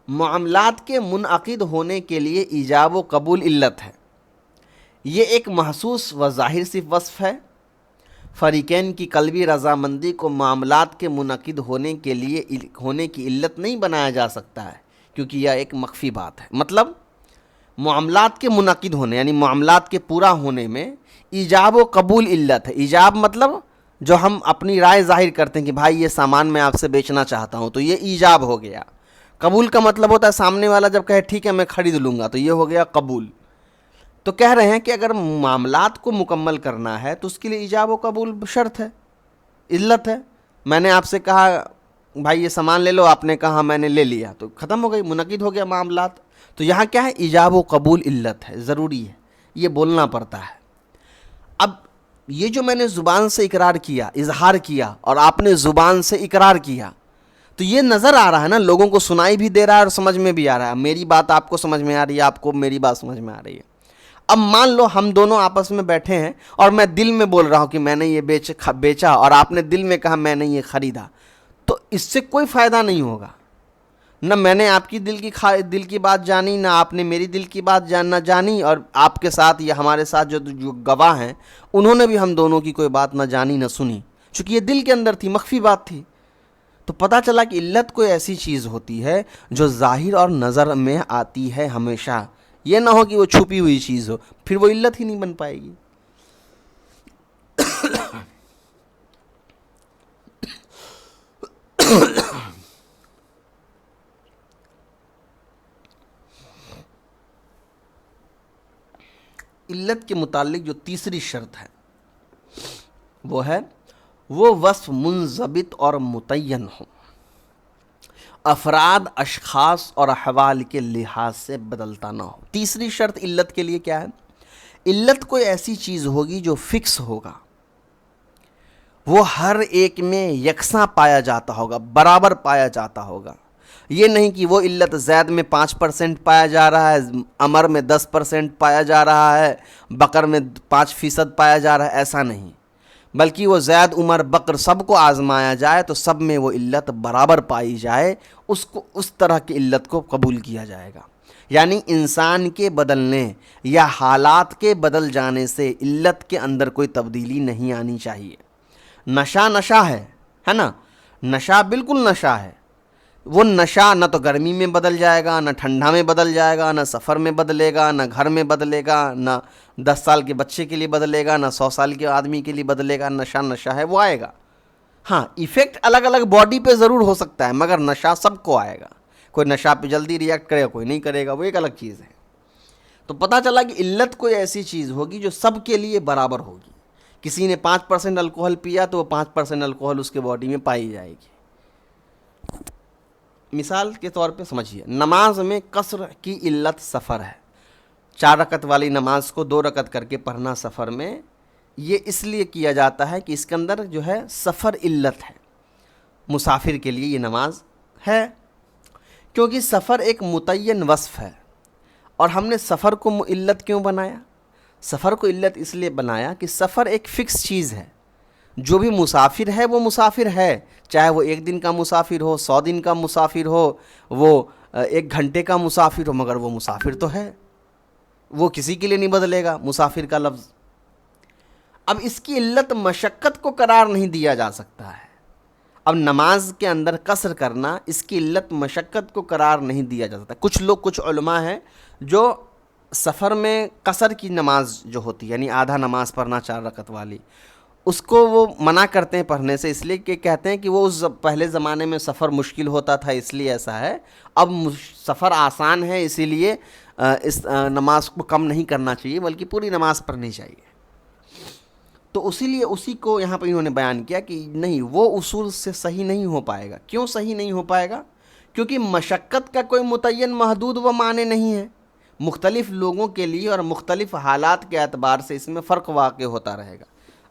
معاملات کے منعقد ہونے کے لیے ایجاب و قبول علت ہے. یہ ایک محسوس و ظاہر صرف وصف ہے. فریقین کی قلبی رضامندی کو معاملات کے منعقد ہونے کی علت نہیں بنایا جا سکتا ہے، کیونکہ یہ ایک مخفی بات ہے. مطلب معاملات کے منعقد ہونے یعنی معاملات کے پورا ہونے میں ایجاب و قبول علت ہے. ایجاب مطلب جو ہم اپنی رائے ظاہر کرتے ہیں کہ بھائی یہ سامان میں آپ سے بیچنا چاہتا ہوں، تو یہ ایجاب ہو گیا. قبول کا مطلب ہوتا ہے سامنے والا جب کہے ٹھیک ہے میں خرید لوں گا، تو یہ ہو گیا قبول. تو کہہ رہے ہیں کہ اگر معاملات کو مکمل کرنا ہے تو اس کے لیے ایجاب و قبول شرط ہے، علت ہے. میں نے آپ سے کہا بھائی یہ سامان لے لو، آپ نے کہا میں نے لے لیا، تو ختم ہو گئی، منعقد ہو گیا معاملات. تو یہاں کیا ہے؟ ایجاب و قبول علت ہے، ضروری ہے، یہ بولنا پڑتا ہے. اب یہ جو میں نے زبان سے اقرار کیا، اظہار کیا، اور آپ نے زبان سے اقرار کیا، تو یہ نظر آ رہا ہے نا، لوگوں کو سنائی بھی دے رہا ہے اور سمجھ میں بھی آ رہا ہے. میری بات آپ کو سمجھ میں آ رہی ہے، آپ کو میری بات سمجھ میں آ رہی ہے. اب مان لو ہم دونوں آپس میں بیٹھے ہیں اور میں دل میں بول رہا ہوں کہ میں نے یہ بیچا، اور آپ نے دل میں کہا میں نے یہ خریدا، تو اس سے کوئی فائدہ نہیں ہوگا. نہ میں نے آپ کی دل کی بات جانی، نہ آپ نے میری دل کی بات جانی، اور آپ کے ساتھ یا ہمارے ساتھ جو گواہ ہیں انہوں نے بھی ہم دونوں کی کوئی بات نہ جانی نہ سنی، چونکہ یہ دل کے اندر تھی، مخفی بات تھی. تو پتہ چلا کہ علت کوئی ایسی چیز ہوتی ہے جو ظاہر اور نظر میں آتی ہے ہمیشہ، یہ نہ ہو کہ وہ چھپی ہوئی چیز ہو، پھر وہ علت ہی نہیں بن پائے گی۔ علت کے متعلق جو تیسری شرط ہے وہ ہے وہ وصف منضبط اور متعین ہو، افراد، اشخاص اور احوال کے لحاظ سے بدلتا نہ ہو۔ تیسری شرط علت کے لیے کیا ہے؟ علت کوئی ایسی چیز ہوگی جو فکس ہوگا، وہ ہر ایک میں یکساں پایا جاتا ہوگا، برابر پایا جاتا ہوگا۔ یہ نہیں کہ وہ علت زید میں 5% پایا جا رہا ہے، عمر میں 10% پایا جا رہا ہے، بکر میں 5% پایا جا رہا ہے، ایسا نہیں، بلکہ وہ زید، عمر، بکر سب کو آزمایا جائے تو سب میں وہ علت برابر پائی جائے، اس طرح کی علت کو قبول کیا جائے گا۔ یعنی انسان کے بدلنے یا حالات کے بدل جانے سے علت کے اندر کوئی تبدیلی نہیں آنی چاہیے۔ نشہ نشہ ہے نا، نشہ بالکل نشہ ہے، وہ نشہ نہ تو گرمی میں بدل جائے گا، نہ ٹھنڈا میں بدل جائے گا، نہ سفر میں بدلے گا، نہ گھر میں بدلے گا، نہ 10 سال کے بچے کے لیے بدلے گا، نہ 100 سال کے آدمی کے لیے بدلے گا۔ نشہ نشہ ہے، وہ آئے گا۔ ہاں، ایفیکٹ الگ الگ باڈی پہ ضرور ہو سکتا ہے، مگر نشہ سب کو آئے گا۔ کوئی نشہ پہ جلدی ریئیکٹ کرے گا، کوئی نہیں کرے گا، وہ ایک الگ چیز ہے۔ تو پتہ چلا کہ علت کوئی ایسی چیز ہوگی جو سب کے لیے برابر ہوگی۔ کسی نے 5% الکوہل پیا تو وہ 5% الکوہل اس کے باڈی میں پائی جائے گی۔ مثال کے طور پہ سمجھیے، نماز میں قصر کی علت سفر ہے۔ 4 رکعت والی نماز کو 2 رکعت کر کے پڑھنا سفر میں، یہ اس لیے کیا جاتا ہے کہ اس کے اندر جو ہے سفر علت ہے، مسافر کے لیے یہ نماز ہے، کیونکہ سفر ایک متعین وصف ہے۔ اور ہم نے سفر کو علت کیوں بنایا؟ سفر کو علت اس لیے بنایا کہ سفر ایک فکس چیز ہے، جو بھی مسافر ہے وہ مسافر ہے، چاہے وہ 1 دن کا مسافر ہو، 100 دن کا مسافر ہو، وہ 1 گھنٹے کا مسافر ہو، مگر وہ مسافر تو ہے، وہ کسی کے لیے نہیں بدلے گا مسافر کا لفظ۔ اب اس کی علت مشقت کو قرار نہیں دیا جا سکتا ہے۔ اب نماز کے اندر قصر کرنا، اس کی علت مشقت کو قرار نہیں دیا جا سکتا۔ کچھ علماء ہیں جو سفر میں قصر کی نماز جو ہوتی ہے، یعنی آدھا نماز پڑھنا 4 رکعت والی، اس کو وہ منع کرتے ہیں پڑھنے سے، اس لیے کہ کہتے ہیں کہ وہ اس پہلے زمانے میں سفر مشکل ہوتا تھا، اس لیے ایسا ہے۔ اب سفر آسان ہے، اسی لیے اس نماز کو کم نہیں کرنا چاہیے، بلکہ پوری نماز پڑھنی چاہیے۔ تو اسی لیے اسی کو یہاں پہ انہوں نے بیان کیا کہ نہیں، وہ اصول سے صحیح نہیں ہو پائے گا۔ کیوں صحیح نہیں ہو پائے گا؟ کیونکہ مشقت کا کوئی متعین محدود و معنی نہیں ہے، مختلف لوگوں کے لیے اور مختلف حالات کے اعتبار سے اس میں فرق واقع ہوتا رہے گا۔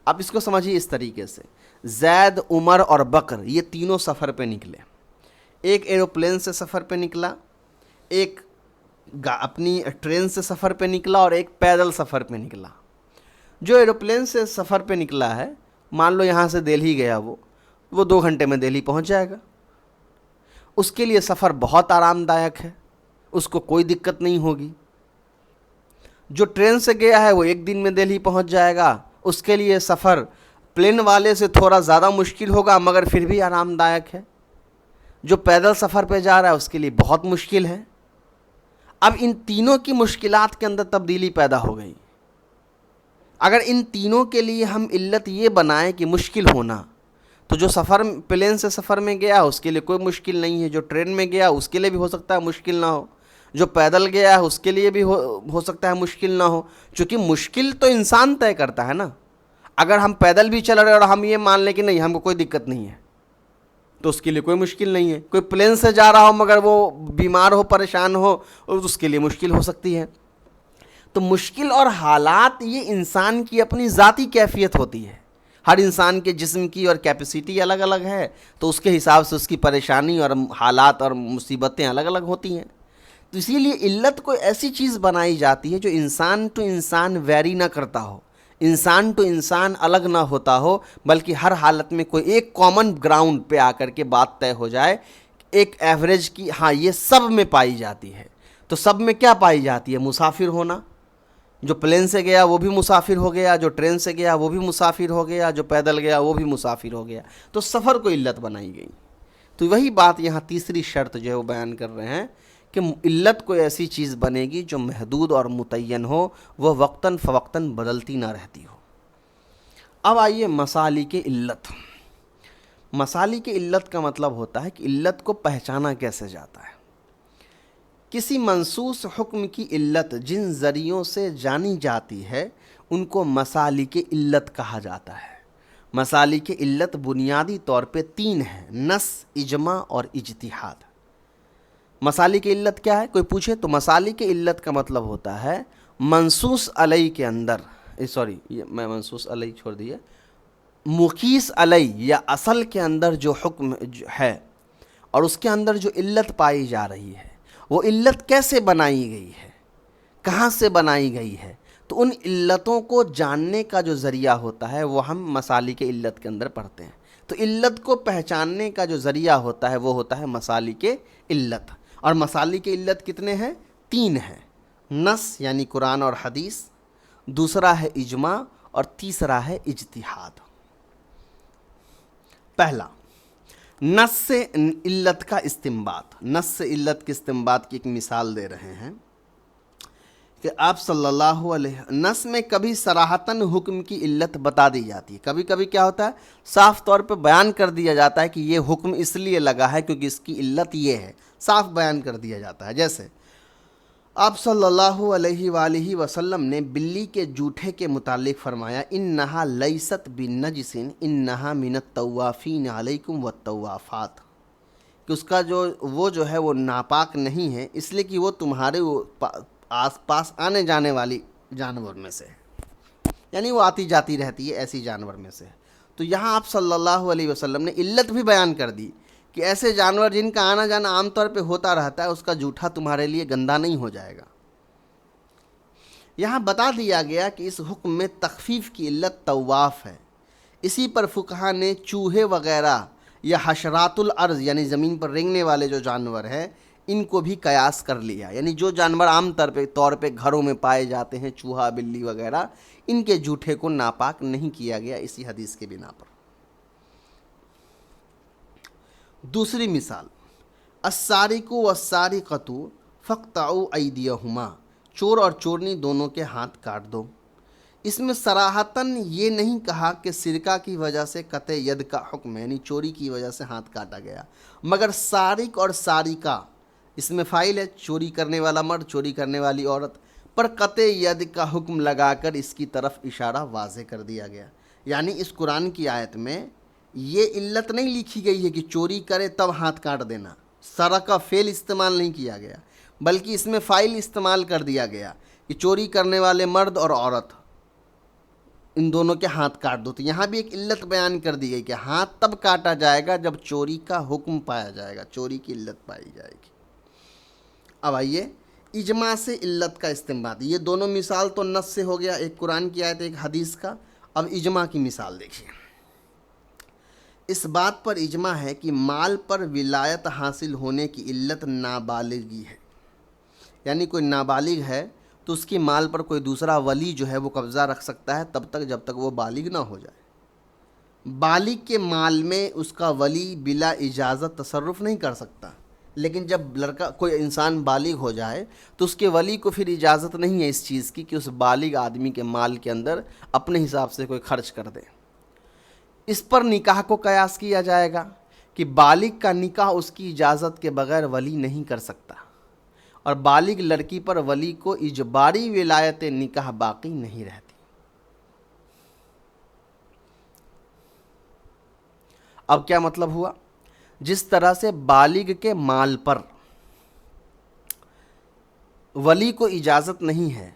اب اس کو سمجھیے اس طریقے سے، زید، عمر اور بکر یہ تینوں سفر پہ نکلے۔ ایک ایروپلین سے سفر پہ نکلا، ایک اپنی ٹرین سے سفر پہ نکلا، اور ایک پیدل سفر پہ نکلا۔ جو ایروپلین سے سفر پہ نکلا ہے، مان لو یہاں سے دہلی گیا، وہ 2 گھنٹے میں دہلی پہنچ جائے گا، اس کے لیے سفر بہت آرام دائق ہے، اس کو کوئی دقت نہیں ہوگی۔ جو ٹرین سے گیا ہے وہ 1 دن میں دہلی پہنچ جائے گا، اس کے لیے سفر پلین والے سے تھوڑا زیادہ مشکل ہوگا، مگر پھر بھی آرام دائق ہے۔ جو پیدل سفر پہ جا رہا ہے اس کے لیے بہت مشکل ہے۔ اب ان تینوں کی مشکلات کے اندر تبدیلی پیدا ہو گئی۔ اگر ان تینوں کے لیے ہم علت یہ بنائیں کہ مشکل ہونا، تو جو سفر پلین سے سفر میں گیا اس کے لیے کوئی مشکل نہیں ہے، جو ٹرین میں گیا اس کے لیے بھی ہو سکتا ہے مشکل نہ ہو، جو پیدل گیا ہے اس کے لیے بھی ہو سکتا ہے مشکل نہ ہو، چونکہ مشکل تو انسان طے کرتا ہے نا۔ اگر ہم پیدل بھی چل رہے اور ہم یہ مان لیں کہ نہیں، ہم کو کوئی دقت نہیں ہے، تو اس کے لیے کوئی مشکل نہیں ہے۔ کوئی پلین سے جا رہا ہو مگر وہ بیمار ہو، پریشان ہو، اس کے لیے مشکل ہو سکتی ہے۔ تو مشکل اور حالات یہ انسان کی اپنی ذاتی کیفیت ہوتی ہے۔ ہر انسان کے جسم کی اور کیپیسٹی الگ الگ ہے، تو اس کے حساب سے اس کی پریشانی اور حالات اور مصیبتیں الگ الگ ہوتی ہیں۔ تو اسی لیے علت کوئی ایسی چیز بنائی جاتی ہے جو انسان ٹو انسان ویری نہ کرتا ہو، انسان ٹو انسان الگ نہ ہوتا ہو، بلکہ ہر حالت میں کوئی ایک کامن گراؤنڈ پہ آ کر کے بات طے ہو جائے، ایک ایوریج کی، ہاں یہ سب میں پائی جاتی ہے۔ تو سب میں کیا پائی جاتی ہے؟ مسافر ہونا۔ جو پلین سے گیا وہ بھی مسافر ہو گیا، جو ٹرین سے گیا وہ بھی مسافر ہو گیا، جو پیدل گیا وہ بھی مسافر ہو گیا۔ تو سفر کو علت بنائی گئی۔ تو وہی بات یہاں تیسری شرط جو ہے وہ بیان کر رہے ہیں کہ علت کوئی ایسی چیز بنے گی جو محدود اور متعین ہو، وہ وقتاً فوقتاً بدلتی نہ رہتی ہو۔ اب آئیے مسالک علت۔ مسالک علت کا مطلب ہوتا ہے کہ علت کو پہچانا کیسے جاتا ہے۔ کسی منصوص حکم کی علت جن ذریعوں سے جانی جاتی ہے ان کو مسالک علت کہا جاتا ہے۔ مسالک علت بنیادی طور پہ تین ہیں: نص، اجماع اور اجتہاد۔ مسالک علت کیا ہے؟ کوئی پوچھے تو مسالک علت کا مطلب ہوتا ہے منصوص علیہ کے اندر، میں منصوص علیہ چھوڑ دیے، مقیس علیہ یا اصل کے اندر جو حکم ہے اور اس کے اندر جو علت پائی جا رہی ہے، وہ علت کیسے بنائی گئی ہے، کہاں سے بنائی گئی ہے، تو ان علتوں کو جاننے کا جو ذریعہ ہوتا ہے وہ ہم مسالک علت کے اندر پڑھتے ہیں۔ تو علت کو پہچاننے کا جو ذریعہ ہوتا ہے وہ ہوتا ہے مسالک علت۔ اور مسالک علت کتنے ہیں؟ تین ہیں: نص یعنی قرآن اور حدیث، دوسرا ہے اجماع، اور تیسرا ہے اجتہاد۔ پہلا، نص سے علت کا استنباط۔ نص سے علت کے استنباط کی ایک مثال دے رہے ہیں کہ آپ صلی اللہ علیہ نص میں کبھی صراحتاً حکم کی علت بتا دی جاتی ہے، کبھی کبھی کیا ہوتا ہے صاف طور پہ بیان کر دیا جاتا ہے کہ یہ حکم اس لیے لگا ہے کیونکہ اس کی علت یہ ہے، صاف بیان کر دیا جاتا ہے۔ جیسے آپ صلی اللہ علیہ وآلہ وسلم نے بلی کے جوٹھے کے متعلق فرمایا انہا لیست بنجس انہا من الطوافین علیکم والطوافات، کہ اس کا وہ جو ہے وہ ناپاک نہیں ہے اس لیے کہ وہ تمہارے آس پاس آنے جانے والی جانور میں سے ہے، یعنی وہ آتی جاتی رہتی ہے ایسی جانور میں سے۔ تو یہاں آپ صلی اللہ علیہ وسلم نے علت بھی بیان کر دی کہ ایسے جانور جن کا آنا جانا عام طور پہ ہوتا رہتا ہے، اس کا جوٹھا تمہارے لیے گندا نہیں ہو جائے گا۔ یہاں بتا دیا گیا کہ اس حکم میں تخفیف کی علت طواف ہے۔ اسی پر فقہا نے چوہے وغیرہ یا حشرات الارض یعنی زمین پر رینگنے والے جو جانور ہیں ان کو بھی قیاس کر لیا، یعنی جو جانور عام طور پہ گھروں میں پائے جاتے ہیں، چوہا، بلی وغیرہ، ان کے جوٹھے کو ناپاک نہیں کیا گیا اسی حدیث کے بنا پر۔ دوسری مثال، السارق والسارقۃ فاقطعوا ایدیہما، چور اور چورنی دونوں کے ہاتھ کاٹ دو۔ اس میں صراحتاً یہ نہیں کہا کہ سرقہ کی وجہ سے قطع ید کا حکم ہے، یعنی چوری کی وجہ سے ہاتھ کاٹا گیا، مگر سارق اور سارقہ اس میں فاعل ہے، چوری کرنے والا مرد، چوری کرنے والی عورت، پر قطع ید کا حکم لگا کر اس کی طرف اشارہ واضح کر دیا گیا۔ یعنی اس قرآن کی آیت میں یہ علت نہیں لکھی گئی ہے کہ چوری کرے تب ہاتھ کاٹ دینا، سرقہ فعل استعمال نہیں کیا گیا، بلکہ اس میں فاعل استعمال کر دیا گیا کہ چوری کرنے والے مرد اور عورت ان دونوں کے ہاتھ کاٹ دو۔ تو یہاں بھی ایک علت بیان کر دی گئی کہ ہاتھ تب کاٹا جائے گا جب چوری کا حکم پایا جائے گا، چوری کی علت پائی جائے گی۔ اب آئیے اجماع سے علت کا استنباط۔ یہ دونوں مثال تو نص سے ہو گیا، ایک قرآن کی آیت ایک حدیث کا۔ اب اجماع کی مثال دیکھیے۔ اس بات پر اجماع ہے کہ مال پر ولایت حاصل ہونے کی علت نابالغی ہے، یعنی کوئی نابالغ ہے تو اس کی مال پر کوئی دوسرا ولی جو ہے وہ قبضہ رکھ سکتا ہے تب تک جب تک وہ بالغ نہ ہو جائے۔ بالغ کے مال میں اس کا ولی بلا اجازت تصرف نہیں کر سکتا، لیکن جب کوئی انسان بالغ ہو جائے تو اس کے ولی کو پھر اجازت نہیں ہے اس چیز کی کہ اس بالغ آدمی کے مال کے اندر اپنے حساب سے کوئی خرچ کر دے۔ اس پر نکاح کو قیاس کیا جائے گا کہ بالغ کا نکاح اس کی اجازت کے بغیر ولی نہیں کر سکتا، اور بالغ لڑکی پر ولی کو اجباری ولایت نکاح باقی نہیں رہتی۔ اب کیا مطلب ہوا؟ جس طرح سے بالغ کے مال پر ولی کو اجازت نہیں ہے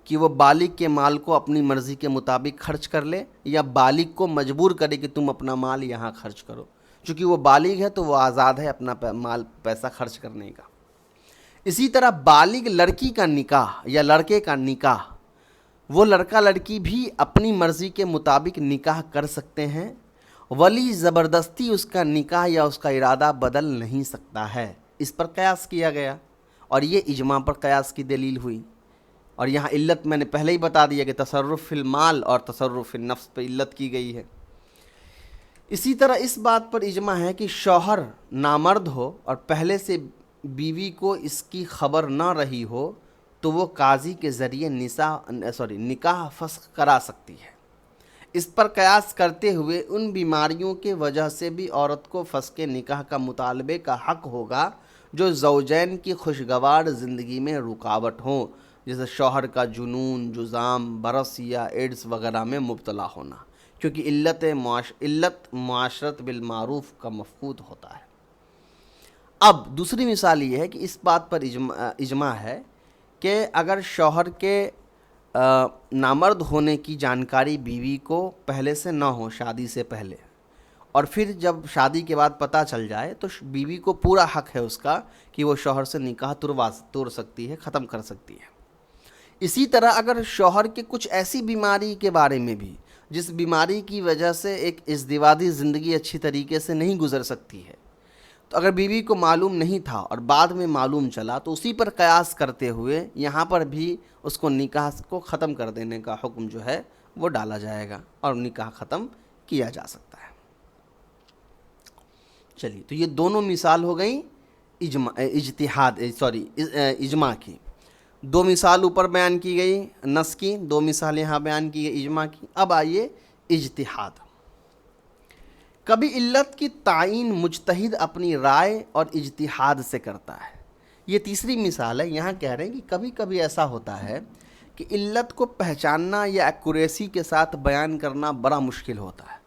کہ وہ بالغ کے مال کو اپنی مرضی کے مطابق خرچ کر لے یا بالغ کو مجبور کرے کہ تم اپنا مال یہاں خرچ کرو، چونکہ وہ بالغ ہے تو وہ آزاد ہے اپنا مال پیسہ خرچ کرنے کا۔ اسی طرح بالغ لڑکی کا نکاح یا لڑکے کا نکاح، وہ لڑکا لڑکی بھی اپنی مرضی کے مطابق نکاح کر سکتے ہیں، ولی زبردستی اس کا نکاح یا اس کا ارادہ بدل نہیں سکتا ہے۔ اس پر قیاس کیا گیا اور یہ اجماع پر قیاس کی دلیل ہوئی۔ اور یہاں علت میں نے پہلے ہی بتا دیا کہ تصرف فی المال اور تصرف فی النفس پہ علت کی گئی ہے۔ اسی طرح اس بات پر اجماع ہے کہ شوہر نامرد ہو اور پہلے سے بیوی کو اس کی خبر نہ رہی ہو تو وہ قاضی کے ذریعے نکاح فسخ کرا سکتی ہے۔ اس پر قیاس کرتے ہوئے ان بیماریوں کے وجہ سے بھی عورت کو فسخ نکاح کا مطالبے کا حق ہوگا جو زوجین کی خوشگوار زندگی میں رکاوٹ ہوں، جیسے شوہر کا جنون، جذام، برس یا ایڈز وغیرہ میں مبتلا ہونا، کیونکہ علت معاشرت بالمعروف کا مفقود ہوتا ہے۔ اب دوسری مثال یہ ہے کہ اس بات پر اجماع ہے کہ اگر شوہر کے نامرد ہونے کی جانکاری بیوی کو پہلے سے نہ ہو، شادی سے پہلے، اور پھر جب شادی کے بعد پتہ چل جائے تو بیوی کو پورا حق ہے اس کا کہ وہ شوہر سے نکاح توڑ سکتی ہے، ختم کر سکتی ہے۔ اسی طرح اگر شوہر کے کچھ ایسی بیماری کے بارے میں بھی جس بیماری کی وجہ سے ایک ازدواجی زندگی اچھی طریقے سے نہیں گزر سکتی ہے، تو اگر بیوی کو معلوم نہیں تھا اور بعد میں معلوم چلا تو اسی پر قیاس کرتے ہوئے یہاں پر بھی اس کو نکاح کو ختم کر دینے کا حکم جو ہے وہ ڈالا جائے گا اور نکاح ختم کیا جا سکتا ہے۔ چلیے، تو یہ دونوں مثال ہو گئیں اجماع کی۔ دو مثال اوپر بیان کی گئی نص کی، دو مثال یہاں بیان کی گئی اجماع کی۔ اب آئیے اجتہاد۔ کبھی علت کی تعین مجتہد اپنی رائے اور اجتہاد سے کرتا ہے۔ یہ تیسری مثال ہے، یہاں کہہ رہے ہیں کہ کبھی کبھی ایسا ہوتا ہے کہ علت کو پہچاننا یا ایکوریسی کے ساتھ بیان کرنا بڑا مشکل ہوتا ہے۔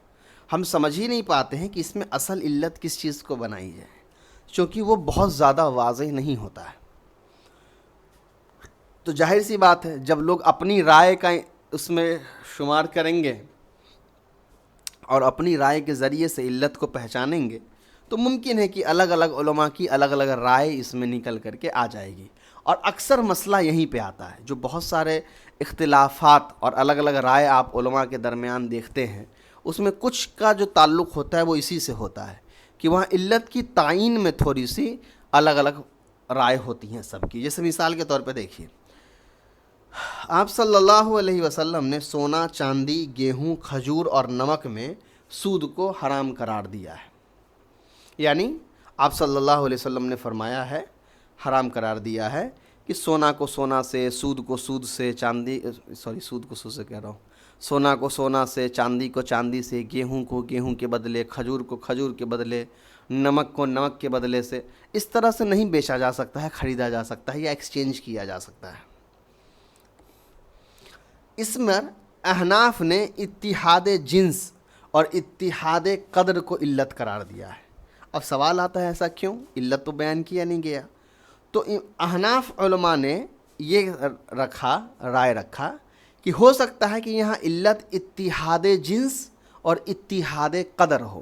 ہم سمجھ ہی نہیں پاتے ہیں کہ اس میں اصل علت کس چیز کو بنائی جائے، چونکہ وہ بہت زیادہ واضح نہیں ہوتا ہے۔ تو ظاہر سی بات ہے، جب لوگ اپنی رائے کا اس میں شمار کریں گے اور اپنی رائے کے ذریعے سے علت کو پہچانیں گے تو ممکن ہے کہ الگ الگ علماء کی الگ الگ رائے اس میں نکل کر کے آ جائے گی، اور اکثر مسئلہ یہیں پہ آتا ہے۔ جو بہت سارے اختلافات اور الگ الگ رائے آپ علماء کے درمیان دیکھتے ہیں، اس میں کچھ کا جو تعلق ہوتا ہے وہ اسی سے ہوتا ہے کہ وہاں علت کی تعین میں تھوڑی سی الگ الگ رائے ہوتی ہیں سب کی۔ جیسے مثال کے طور پہ دیکھیے، آپ صلی اللہ علیہ وسلم نے سونا، چاندی، گیہوں، کھجور اور نمک میں سود کو حرام قرار دیا ہے۔ یعنی آپ صلی اللہ علیہ وسلم نے فرمایا ہے، حرام قرار دیا ہے کہ سونا کو سونا سے، سود کو سود سے، سونا کو سونا سے، چاندی کو چاندی سے، گیہوں کو گیہوں کے بدلے، کھجور کو کھجور کے بدلے، نمک کو نمک کے بدلے سے اس طرح سے نہیں بیچا جا سکتا ہے، خریدا جا سکتا ہے یا ایکسچینج کیا جا سکتا ہے۔ اس میں احناف نے اتحاد جنس اور اتحاد قدر کو علت قرار دیا ہے۔ اب سوال آتا ہے ایسا کیوں؟ علت تو بیان کیا نہیں گیا۔ تو احناف علماء نے یہ رائے رکھا کہ ہو سکتا ہے کہ یہاں علت اتحاد جنس اور اتحاد قدر ہو۔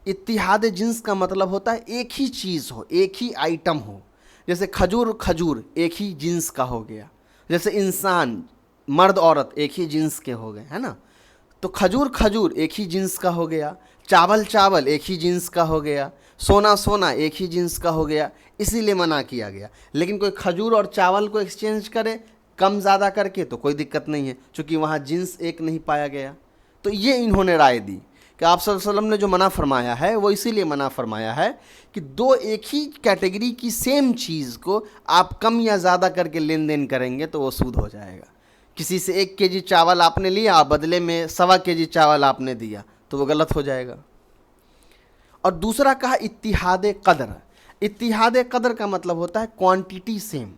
اتحاد جنس کا مطلب ہوتا ہے ایک ہی چیز ہو، ایک ہی آئٹم ہو، جیسے کھجور ایک ہی جنس کا ہو گیا، جیسے انسان مرد عورت ایک ہی جنس کے ہو گئے، ہے نا؟ تو کھجور ایک ہی جنس کا ہو گیا، چاول ایک ہی جنس کا ہو گیا، سونا ایک ہی جنس کا ہو گیا، اسی لیے منع کیا گیا۔ لیکن کوئی کھجور اور چاول کو ایکسچینج کرے کم زیادہ کر کے تو کوئی دقت نہیں ہے، چونکہ وہاں جنس ایک نہیں پایا گیا۔ تو یہ انہوں نے رائے دی کہ آپ صلی اللہ علیہ وسلم نے جو منع فرمایا ہے وہ اسی لیے منع فرمایا ہے کہ دو ایک ہی کیٹیگری کی سیم چیز کو آپ کم یا زیادہ کر کے لین دین کریں گے تو وہ سود ہو جائے گا۔ کسی سے 1 kg چاول آپ نے لیا، بدلے میں 1.25 kg چاول آپ نے دیا تو وہ غلط ہو جائے گا۔ اور دوسرا کہا اتحاد قدر۔ اتحاد قدر کا مطلب ہوتا ہے کوانٹیٹی سیم۔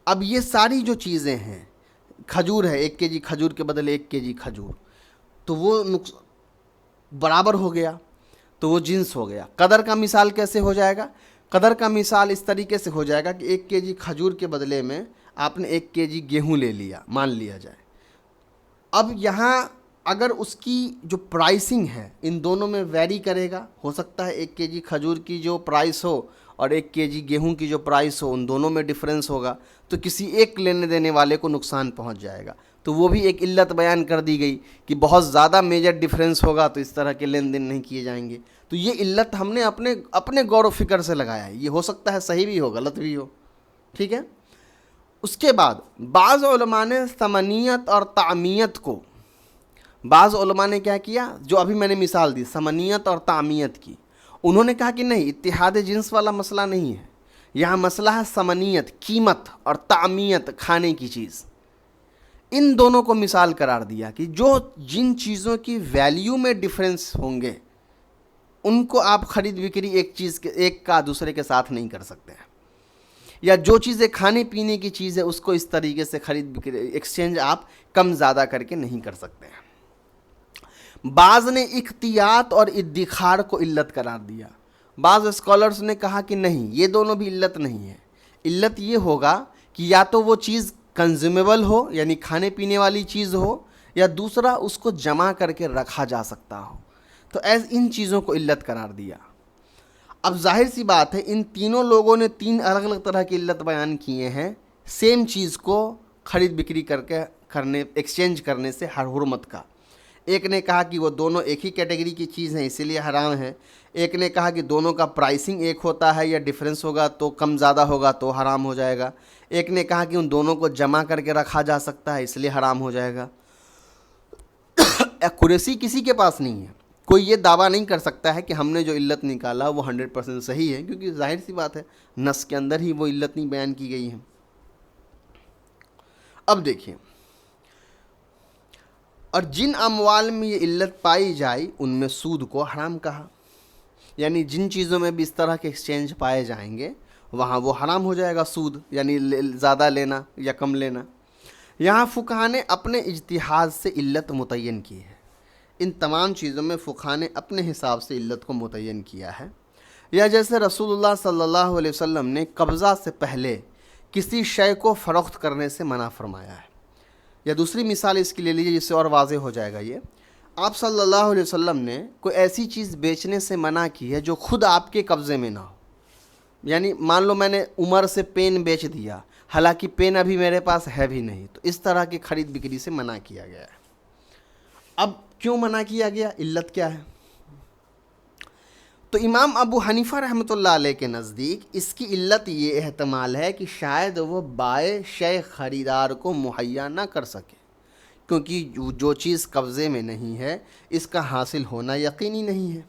اب یہ ساری جو چیزیں ہیں، کھجور ہے 1 kg کھجور کے بدلے 1 kg کھجور، تو وہ برابر ہو گیا، تو وہ جنس ہو گیا۔ قدر کا مثال کیسے ہو جائے گا؟ قدر کا مثال اس طریقے سے ہو جائے گا کہ 1 kg کھجور کے بدلے میں آپ نے 1 kg گیہوں لے لیا، مان لیا جائے۔ اب یہاں اگر اس کی جو پرائسنگ ہے ان دونوں میں ویری کرے گا، ہو سکتا ہے 1 kg کھجور کی جو پرائس ہو اور 1 kg گیہوں کی جو پرائس ہو، ان دونوں میں ڈفرینس ہوگا، تو کسی ایک لینے دینے والے کو نقصان پہنچ جائے گا۔ تو وہ بھی ایک علت بیان کر دی گئی کہ بہت زیادہ میجر ڈفرینس ہوگا تو اس طرح کے لین دین نہیں کیے جائیں گے۔ تو یہ علت ہم نے اپنے غور و فکر سے لگایا ہے، یہ ہو سکتا ہے صحیح بھی ہو، غلط بھی ہو، ٹھیک ہے۔ اس کے بعد بعض علماء نے ثمنیت اور طعمیت کو بعض علماء نے کیا کیا، جو ابھی میں نے مثال دی ثمنیت اور طعمیت کی، انہوں نے کہا کہ نہیں، اتحاد جنس والا مسئلہ نہیں ہے، یہاں مسئلہ ہے ثمنیت، قیمت، اور طعمیت، کھانے کی چیز۔ ان دونوں کو مثال قرار دیا کہ جن چیزوں کی ویلیو میں ڈیفرنس ہوں گے ان کو آپ خرید بکری ایک کا دوسرے کے ساتھ نہیں کر سکتے ہیں، یا جو چیزیں کھانے پینے کی چیز ہے اس کو اس طریقے سے خرید بکری ایکسچینج آپ کم زیادہ کر کے نہیں کر سکتے ہیں۔ بعض نے اختیات اور ادخار کو علت قرار دیا، بعض اسکالرز نے کہا کہ نہیں، یہ دونوں بھی علت نہیں ہے، علت یہ ہوگا کہ یا تو وہ چیز کنزیومیبل ہو یعنی کھانے پینے والی چیز ہو، یا دوسرا اس کو جمع کر کے رکھا جا سکتا ہو، تو ان چیزوں کو علت قرار دیا۔ اب ظاہر سی بات ہے ان تینوں لوگوں نے 3 الگ الگ طرح کی علت بیان کیے ہیں سیم چیز کو خرید بکری ایکسچینج کرنے سے حرمت کا۔ ایک نے کہا کہ وہ دونوں ایک ہی کیٹیگری کی چیز ہیں اسی لیے حرام ہے، ایک نے کہا کہ دونوں کا پرائسنگ ایک ہوتا ہے یا ڈیفرنس ہوگا تو کم زیادہ ہوگا تو حرام ہو جائے گا، ایک نے کہا کہ ان دونوں کو جمع کر کے رکھا جا سکتا ہے اس لیے حرام ہو جائے گا۔ ایکوریسی کسی کے پاس نہیں ہے، کوئی یہ دعویٰ نہیں کر سکتا ہے کہ ہم نے جو علت نکالا وہ 100% صحیح ہے، کیونکہ ظاہر سی بات ہے نص کے اندر ہی وہ علت نہیں بیان کی گئی ہے۔ اب دیکھیں، اور جن اموال میں یہ علت پائی جائی ان میں سود کو حرام کہا، یعنی جن چیزوں میں بھی اس طرح کے ایکسچینج پائے جائیں گے وہاں وہ حرام ہو جائے گا، سود یعنی زیادہ لینا یا کم لینا۔ یہاں فقہا نے اپنے اجتہاد سے علت متعین کی ہے، ان تمام چیزوں میں فقہا نے اپنے حساب سے علت کو متعین کیا ہے، یا جیسے رسول اللہ صلی اللہ علیہ وسلم نے قبضہ سے پہلے کسی شے کو فروخت کرنے سے منع فرمایا ہے، یا دوسری مثال اس کی لے لیجیے جس سے اور واضح ہو جائے گا۔ یہ آپ صلی اللہ علیہ وسلم نے کوئی ایسی چیز بیچنے سے منع کی ہے جو خود آپ کے قبضے میں نہ ہو، یعنی مان لو میں نے عمر سے پین بیچ دیا حالانکہ پین ابھی میرے پاس ہے بھی نہیں، تو اس طرح کی خرید بکری سے منع کیا گیا ہے۔ اب کیوں منع کیا گیا، علت کیا ہے؟ تو امام ابو حنیفہ رحمۃ اللہ علیہ کے نزدیک اس کی علت یہ احتمال ہے کہ شاید وہ بائع شے خریدار کو مہیا نہ کر سکے، کیونکہ جو چیز قبضے میں نہیں ہے اس کا حاصل ہونا یقینی نہیں ہے۔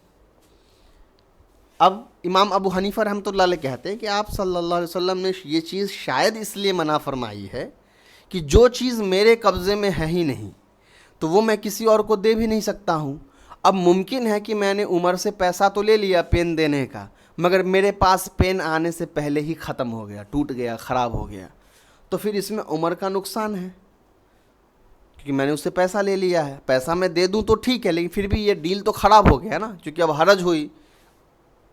اب امام ابو حنیفہ رحمۃ اللہ علیہ کہتے ہیں کہ آپ صلی اللہ علیہ وسلم نے یہ چیز شاید اس لیے منع فرمائی ہے کہ جو چیز میرے قبضے میں ہے ہی نہیں تو وہ میں کسی اور کو دے بھی نہیں سکتا ہوں۔ اب ممکن ہے کہ میں نے عمر سے پیسہ تو لے لیا پین دینے کا، مگر میرے پاس پین آنے سے پہلے ہی ختم ہو گیا، ٹوٹ گیا، خراب ہو گیا، تو پھر اس میں عمر کا نقصان ہے کیونکہ میں نے اس سے پیسہ لے لیا ہے۔ پیسہ میں دے دوں تو ٹھیک ہے، لیکن پھر بھی یہ ڈیل تو خراب ہو گیا نا، کیونکہ اب حرج ہوئی،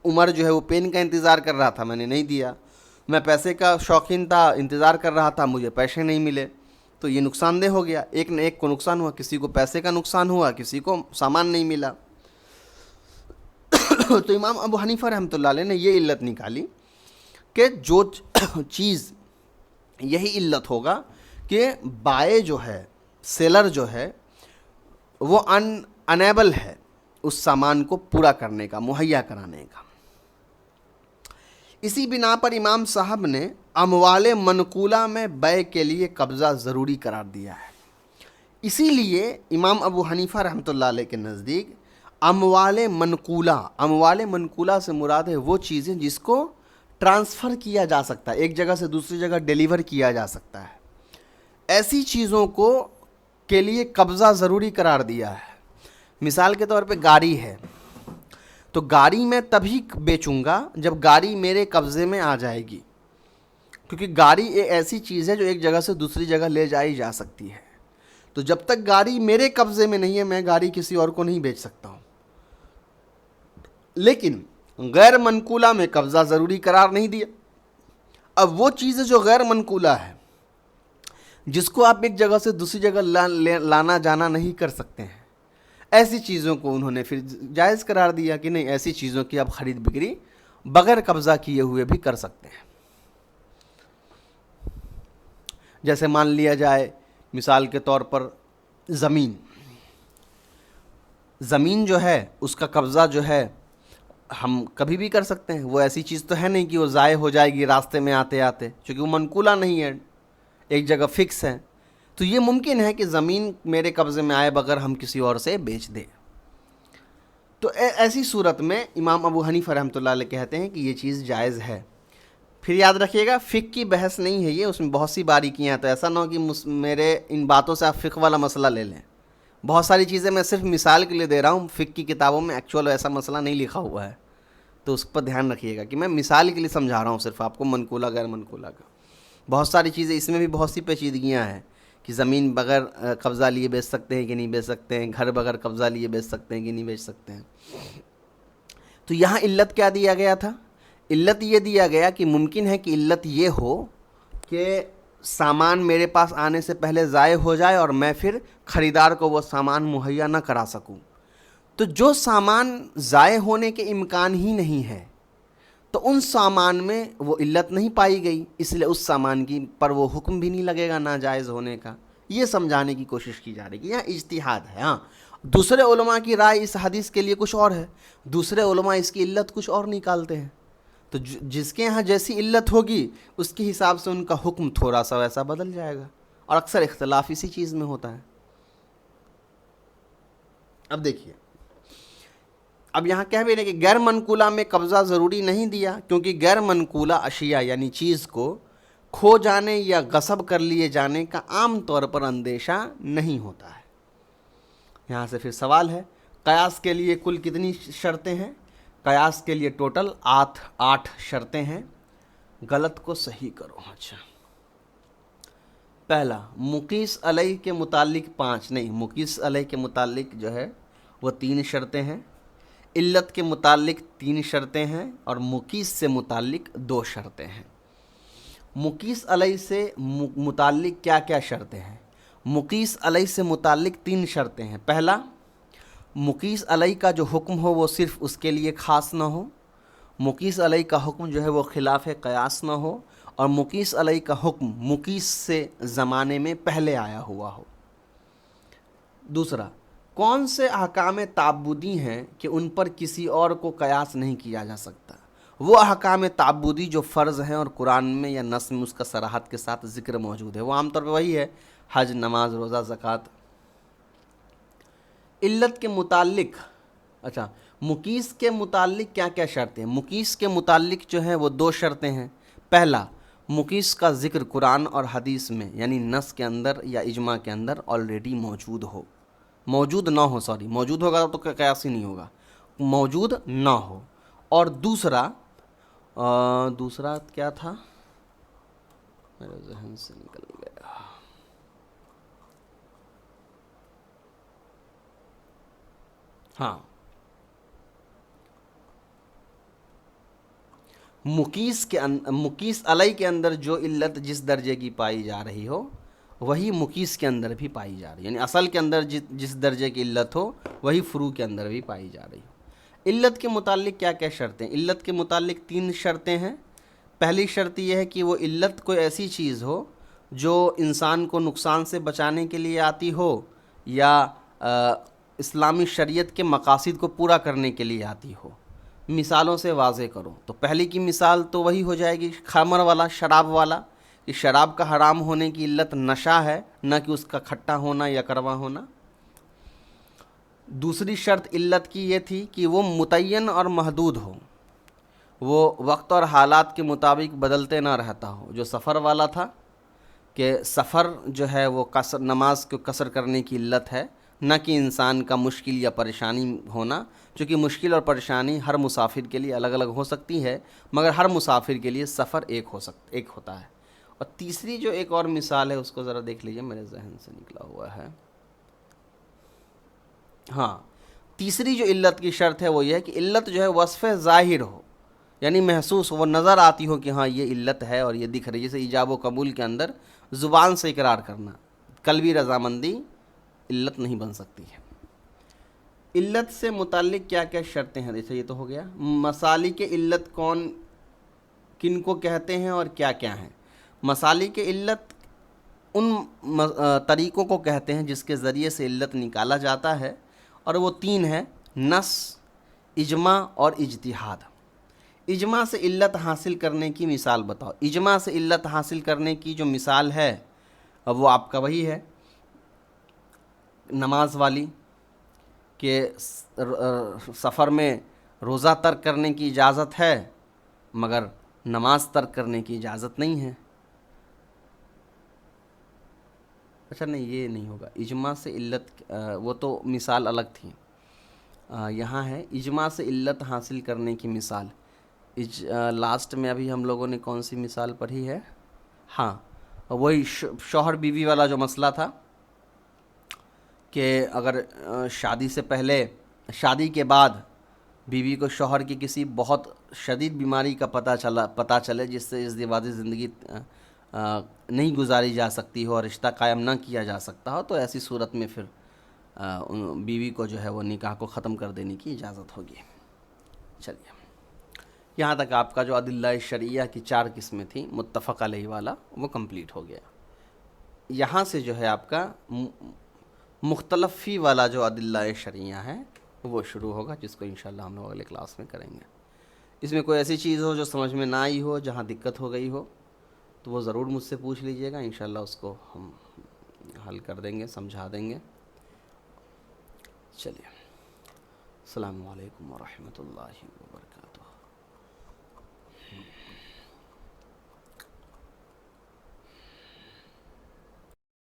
عمر جو ہے وہ پین کا انتظار کر رہا تھا، میں نے نہیں دیا، میں پیسے کا شوقین تھا، انتظار کر رہا تھا، مجھے پیسے نہیں ملے، تو یہ نقصان دہ ہو گیا، ایک نہ ایک کو نقصان ہوا، کسی کو پیسے کا نقصان ہوا، کسی کو سامان نہیں ملا۔ تو امام ابو حنیفہ رحمۃ اللہ علیہ نے یہ علت نکالی کہ جو چیز، یہی علت ہوگا کہ بائع جو ہے، سیلر جو ہے، وہ انیبل ہے اس سامان کو پورا کرنے کا، مہیا کرانے کا۔ اسی بنا پر امام صاحب نے اموال منقولہ میں بیع کے لیے قبضہ ضروری قرار دیا ہے۔ اسی لیے امام ابو حنیفہ رحمۃ اللہ علیہ کے نزدیک اموال منقولہ سے مراد ہے وہ چیزیں جس کو ٹرانسفر کیا جا سکتا ہے، ایک جگہ سے دوسری جگہ ڈیلیور کیا جا سکتا ہے، ایسی چیزوں کو کے لیے قبضہ ضروری قرار دیا ہے۔ مثال کے طور پہ گاڑی ہے، تو گاڑی میں تبھی بیچوں گا جب گاڑی میرے قبضے میں آ جائے گی، کیونکہ گاڑی ایک ایسی چیز ہے جو ایک جگہ سے دوسری جگہ لے جائی جا سکتی ہے، تو جب تک گاڑی میرے قبضے میں نہیں ہے میں گاڑی کسی اور کو نہیں بیچ سکتا ہوں۔ لیکن غیر منقولہ میں قبضہ ضروری قرار نہیں دیا۔ اب وہ چیزیں جو غیر منقولہ ہے، جس کو آپ ایک جگہ سے دوسری جگہ لانا جانا نہیں کر سکتے ہیں، ایسی چیزوں کو انہوں نے پھر جائز قرار دیا کہ نہیں، ایسی چیزوں کی آپ خرید بکری بغیر قبضہ کیے ہوئے بھی کر سکتے ہیں۔ جیسے مان لیا جائے مثال کے طور پر زمین جو ہے اس کا قبضہ جو ہے ہم کبھی بھی کر سکتے ہیں، وہ ایسی چیز تو ہے نہیں کہ وہ ضائع ہو جائے گی راستے میں آتے آتے، کیونکہ وہ منقولہ نہیں ہے، ایک جگہ فکس ہے، تو یہ ممکن ہے کہ زمین میرے قبضے میں آئے بغیر ہم کسی اور سے بیچ دیں. تو ایسی صورت میں امام ابو حنیفہ رحمۃ اللہ علیہ کہتے ہیں کہ یہ چیز جائز ہے. پھر یاد رکھیے گا فقہ کی بحث نہیں ہے یہ، اس میں بہت سی باریکیاں ہیں، تو ایسا نہ ہو کہ میرے ان باتوں سے آپ فقہ والا مسئلہ لے لیں. بہت ساری چیزیں میں صرف مثال کے لیے دے رہا ہوں، فقہ کی کتابوں میں ایکچوئل ایسا مسئلہ نہیں لکھا ہوا ہے، تو اس پر دھیان رکھیے گا کہ میں مثال کے لیے سمجھا رہا ہوں صرف آپ کو منقولہ غیر منقولہ کا. بہت ساری چیزیں اس میں بھی بہت سی پیچیدگیاں ہیں کہ زمین بغیر قبضہ لیے بیچ سکتے ہیں کہ نہیں بیچ سکتے ہیں، گھر بغیر قبضہ لیے بیچ سکتے ہیں کہ نہیں بیچ سکتے ہیں. تو یہاں علت کیا دیا گیا تھا؟ علت یہ دیا گیا کہ ممکن ہے کہ علت یہ ہو کہ سامان میرے پاس آنے سے پہلے ضائع ہو جائے اور میں پھر خریدار کو وہ سامان مہیا نہ کرا سکوں. تو جو سامان ضائع ہونے کے امکان ہی نہیں ہے تو ان سامان میں وہ علت نہیں پائی گئی، اس لیے اس سامان کی پر وہ حکم بھی نہیں لگے گا ناجائز ہونے کا. یہ سمجھانے کی کوشش کی جا رہی ہے. یہاں اجتہاد ہے. ہاں دوسرے علماء کی رائے اس حدیث کے لیے کچھ اور ہے، دوسرے علماء اس کی علت کچھ اور نکالتے ہیں. تو جس کے یہاں جیسی علت ہوگی اس کے حساب سے ان کا حکم تھوڑا سا ویسا بدل جائے گا، اور اکثر اختلاف اسی چیز میں ہوتا ہے. اب دیکھیے، اب یہاں کہہ بھی رہے کہ غیر منقولہ میں قبضہ ضروری نہیں دیا، کیونکہ غیر منقولہ اشیاء یعنی چیز کو کھو جانے یا غصب کر لیے جانے کا عام طور پر اندیشہ نہیں ہوتا ہے. یہاں سے پھر سوال ہے قیاس کے لیے کل کتنی شرطیں ہیں؟ قیاس کے لیے ٹوٹل 8 شرطیں ہیں. غلط کو صحیح کرو. اچھا، پہلا مقیس علیہ کے متعلق 5 نہیں، مقیس علیہ کے متعلق جو ہے وہ 3 شرطیں ہیں. علت کے متعلق 3 شرطیں ہیں اور مقیس سے متعلق 2 شرطیں ہیں. مقیس علیہ سے متعلق کیا کیا شرطیں ہیں؟ مقیس علیہ سے متعلق 3 شرطیں ہیں. پہلا، مقیس علیہ کا جو حکم ہو وہ صرف اس کے لیے خاص نہ ہو. مقیس علیہ کا حکم جو ہے وہ خلاف قیاس نہ ہو، اور مقیس علیہ کا حکم مقیس سے زمانے میں پہلے آیا ہوا ہو. دوسرا، کون سے احکام تعبدی ہیں کہ ان پر کسی اور کو قیاس نہیں کیا جا سکتا؟ وہ احکام تعبدی جو فرض ہیں اور قرآن میں یا نص میں اس کا صراحت کے ساتھ ذکر موجود ہے. وہ عام طور پہ وہی ہے، حج، نماز، روزہ، زکوٰۃ. علت کے متعلق، اچھا مقیس کے متعلق کیا کیا شرطیں ہیں؟ مقیس کے متعلق جو ہیں وہ 2 شرطیں ہیں. پہلا، مقیس کا ذکر قرآن اور حدیث میں یعنی نص کے اندر یا اجماع کے اندر آلریڈی موجود ہو، موجود نہ ہو، موجود ہوگا تو قیاس ہی نہیں ہوگا، موجود نہ ہو. اور دوسرا کیا تھا، میرے ذہن سے نکل گیا. ہاں، مقیس علیہ کے اندر جو علت جس درجے کی پائی جا رہی ہو وہی مقیس کے اندر بھی پائی جا رہی ہے، یعنی اصل کے اندر جس درجے کی علت ہو وہی فروع کے اندر بھی پائی جا رہی ہو. علت کے متعلق کیا کیا شرطیں؟ علت کے متعلق 3 شرطیں ہیں. پہلی شرط یہ ہے کہ وہ علت کوئی ایسی چیز ہو جو انسان کو نقصان سے بچانے کے لیے آتی ہو یا اسلامی شریعت کے مقاصد کو پورا کرنے کے لیے آتی ہو. مثالوں سے واضح کرو. تو پہلی کی مثال تو وہی ہو جائے گی خمر والا، شراب والا، کہ شراب کا حرام ہونے کی علت نشہ ہے، نہ کہ اس کا کھٹا ہونا یا کڑوا ہونا. دوسری شرط علت کی یہ تھی کہ وہ متعین اور محدود ہو، وہ وقت اور حالات کے مطابق بدلتے نہ رہتا ہو. جو سفر والا تھا کہ سفر جو ہے وہ نماز کو قصر کرنے کی علت ہے، نہ کہ انسان کا مشکل یا پریشانی ہونا، چونکہ مشکل اور پریشانی ہر مسافر کے لیے الگ الگ ہو سکتی ہے، مگر ہر مسافر کے لیے سفر ایک ہوتا ہے. اور تیسری جو ایک اور مثال ہے اس کو ذرا دیکھ لیجئے، میرے ذہن سے نکلا ہوا ہے. ہاں، تیسری جو علت کی شرط ہے وہ یہ ہے کہ علت جو ہے وصف ظاہر ہو، یعنی محسوس ہو، وہ نظر آتی ہو کہ ہاں یہ علت ہے اور یہ دکھ رہی ہے. جیسے ایجاب و قبول کے اندر زبان سے اقرار کرنا، قلبی رضامندی علت نہیں بن سکتی ہے. علت سے متعلق کیا کیا شرطیں ہیں؟ جیسے یہ تو ہو گیا. مسالک علت کن کو کہتے ہیں اور کیا کیا ہیں؟ مسالک علت ان طریقوں کو کہتے ہیں جس کے ذریعے سے علت نکالا جاتا ہے، اور وہ 3 ہیں: نص، اجماع اور اجتہاد. اجماع سے علت حاصل کرنے کی مثال بتاؤ. اجماع سے علت حاصل کرنے کی جو مثال ہے اب وہ آپ کا وہی ہے نماز والی کہ سفر میں روزہ ترک کرنے کی اجازت ہے مگر نماز ترک کرنے کی اجازت نہیں ہے. اچھا نہیں یہ نہیں ہوگا, اجماع سے علت وہ تو مثال الگ تھی. یہاں ہے اجماع سے علت حاصل کرنے کی مثال. لاسٹ میں ابھی ہم لوگوں نے کون سی مثال پڑھی ہے؟ ہاں وہی شوہر بیوی والا جو مسئلہ تھا کہ اگر شادی سے پہلے شادی کے بعد بیوی کو شوہر کی کسی بہت شدید بیماری کا پتہ چلے جس سے ازدواجی زندگی نہیں گزاری جا سکتی ہو اور رشتہ قائم نہ کیا جا سکتا ہو, تو ایسی صورت میں پھر بیوی کو جو ہے وہ نکاح کو ختم کر دینے کی اجازت ہوگی. چلیے یہاں تک آپ کا جو ادلہ شرعیہ کی 4 قسمیں تھیں متفق علیہ والا وہ کمپلیٹ ہو گیا. یہاں سے جو ہے آپ کا مختلف فی والا جو ادلہ شرعیہ ہے وہ شروع ہوگا, جس کو انشاءاللہ ہم لوگ اگلے کلاس میں کریں گے. اس میں کوئی ایسی چیز ہو جو سمجھ میں نہ آئی ہو, جہاں دقت ہو گئی ہو, تو وہ ضرور مجھ سے پوچھ لیجئے گا, انشاءاللہ اس کو ہم حل کر دیں گے, سمجھا دیں گے. چلیے السلام علیکم ورحمۃ اللہ وبرکاتہ.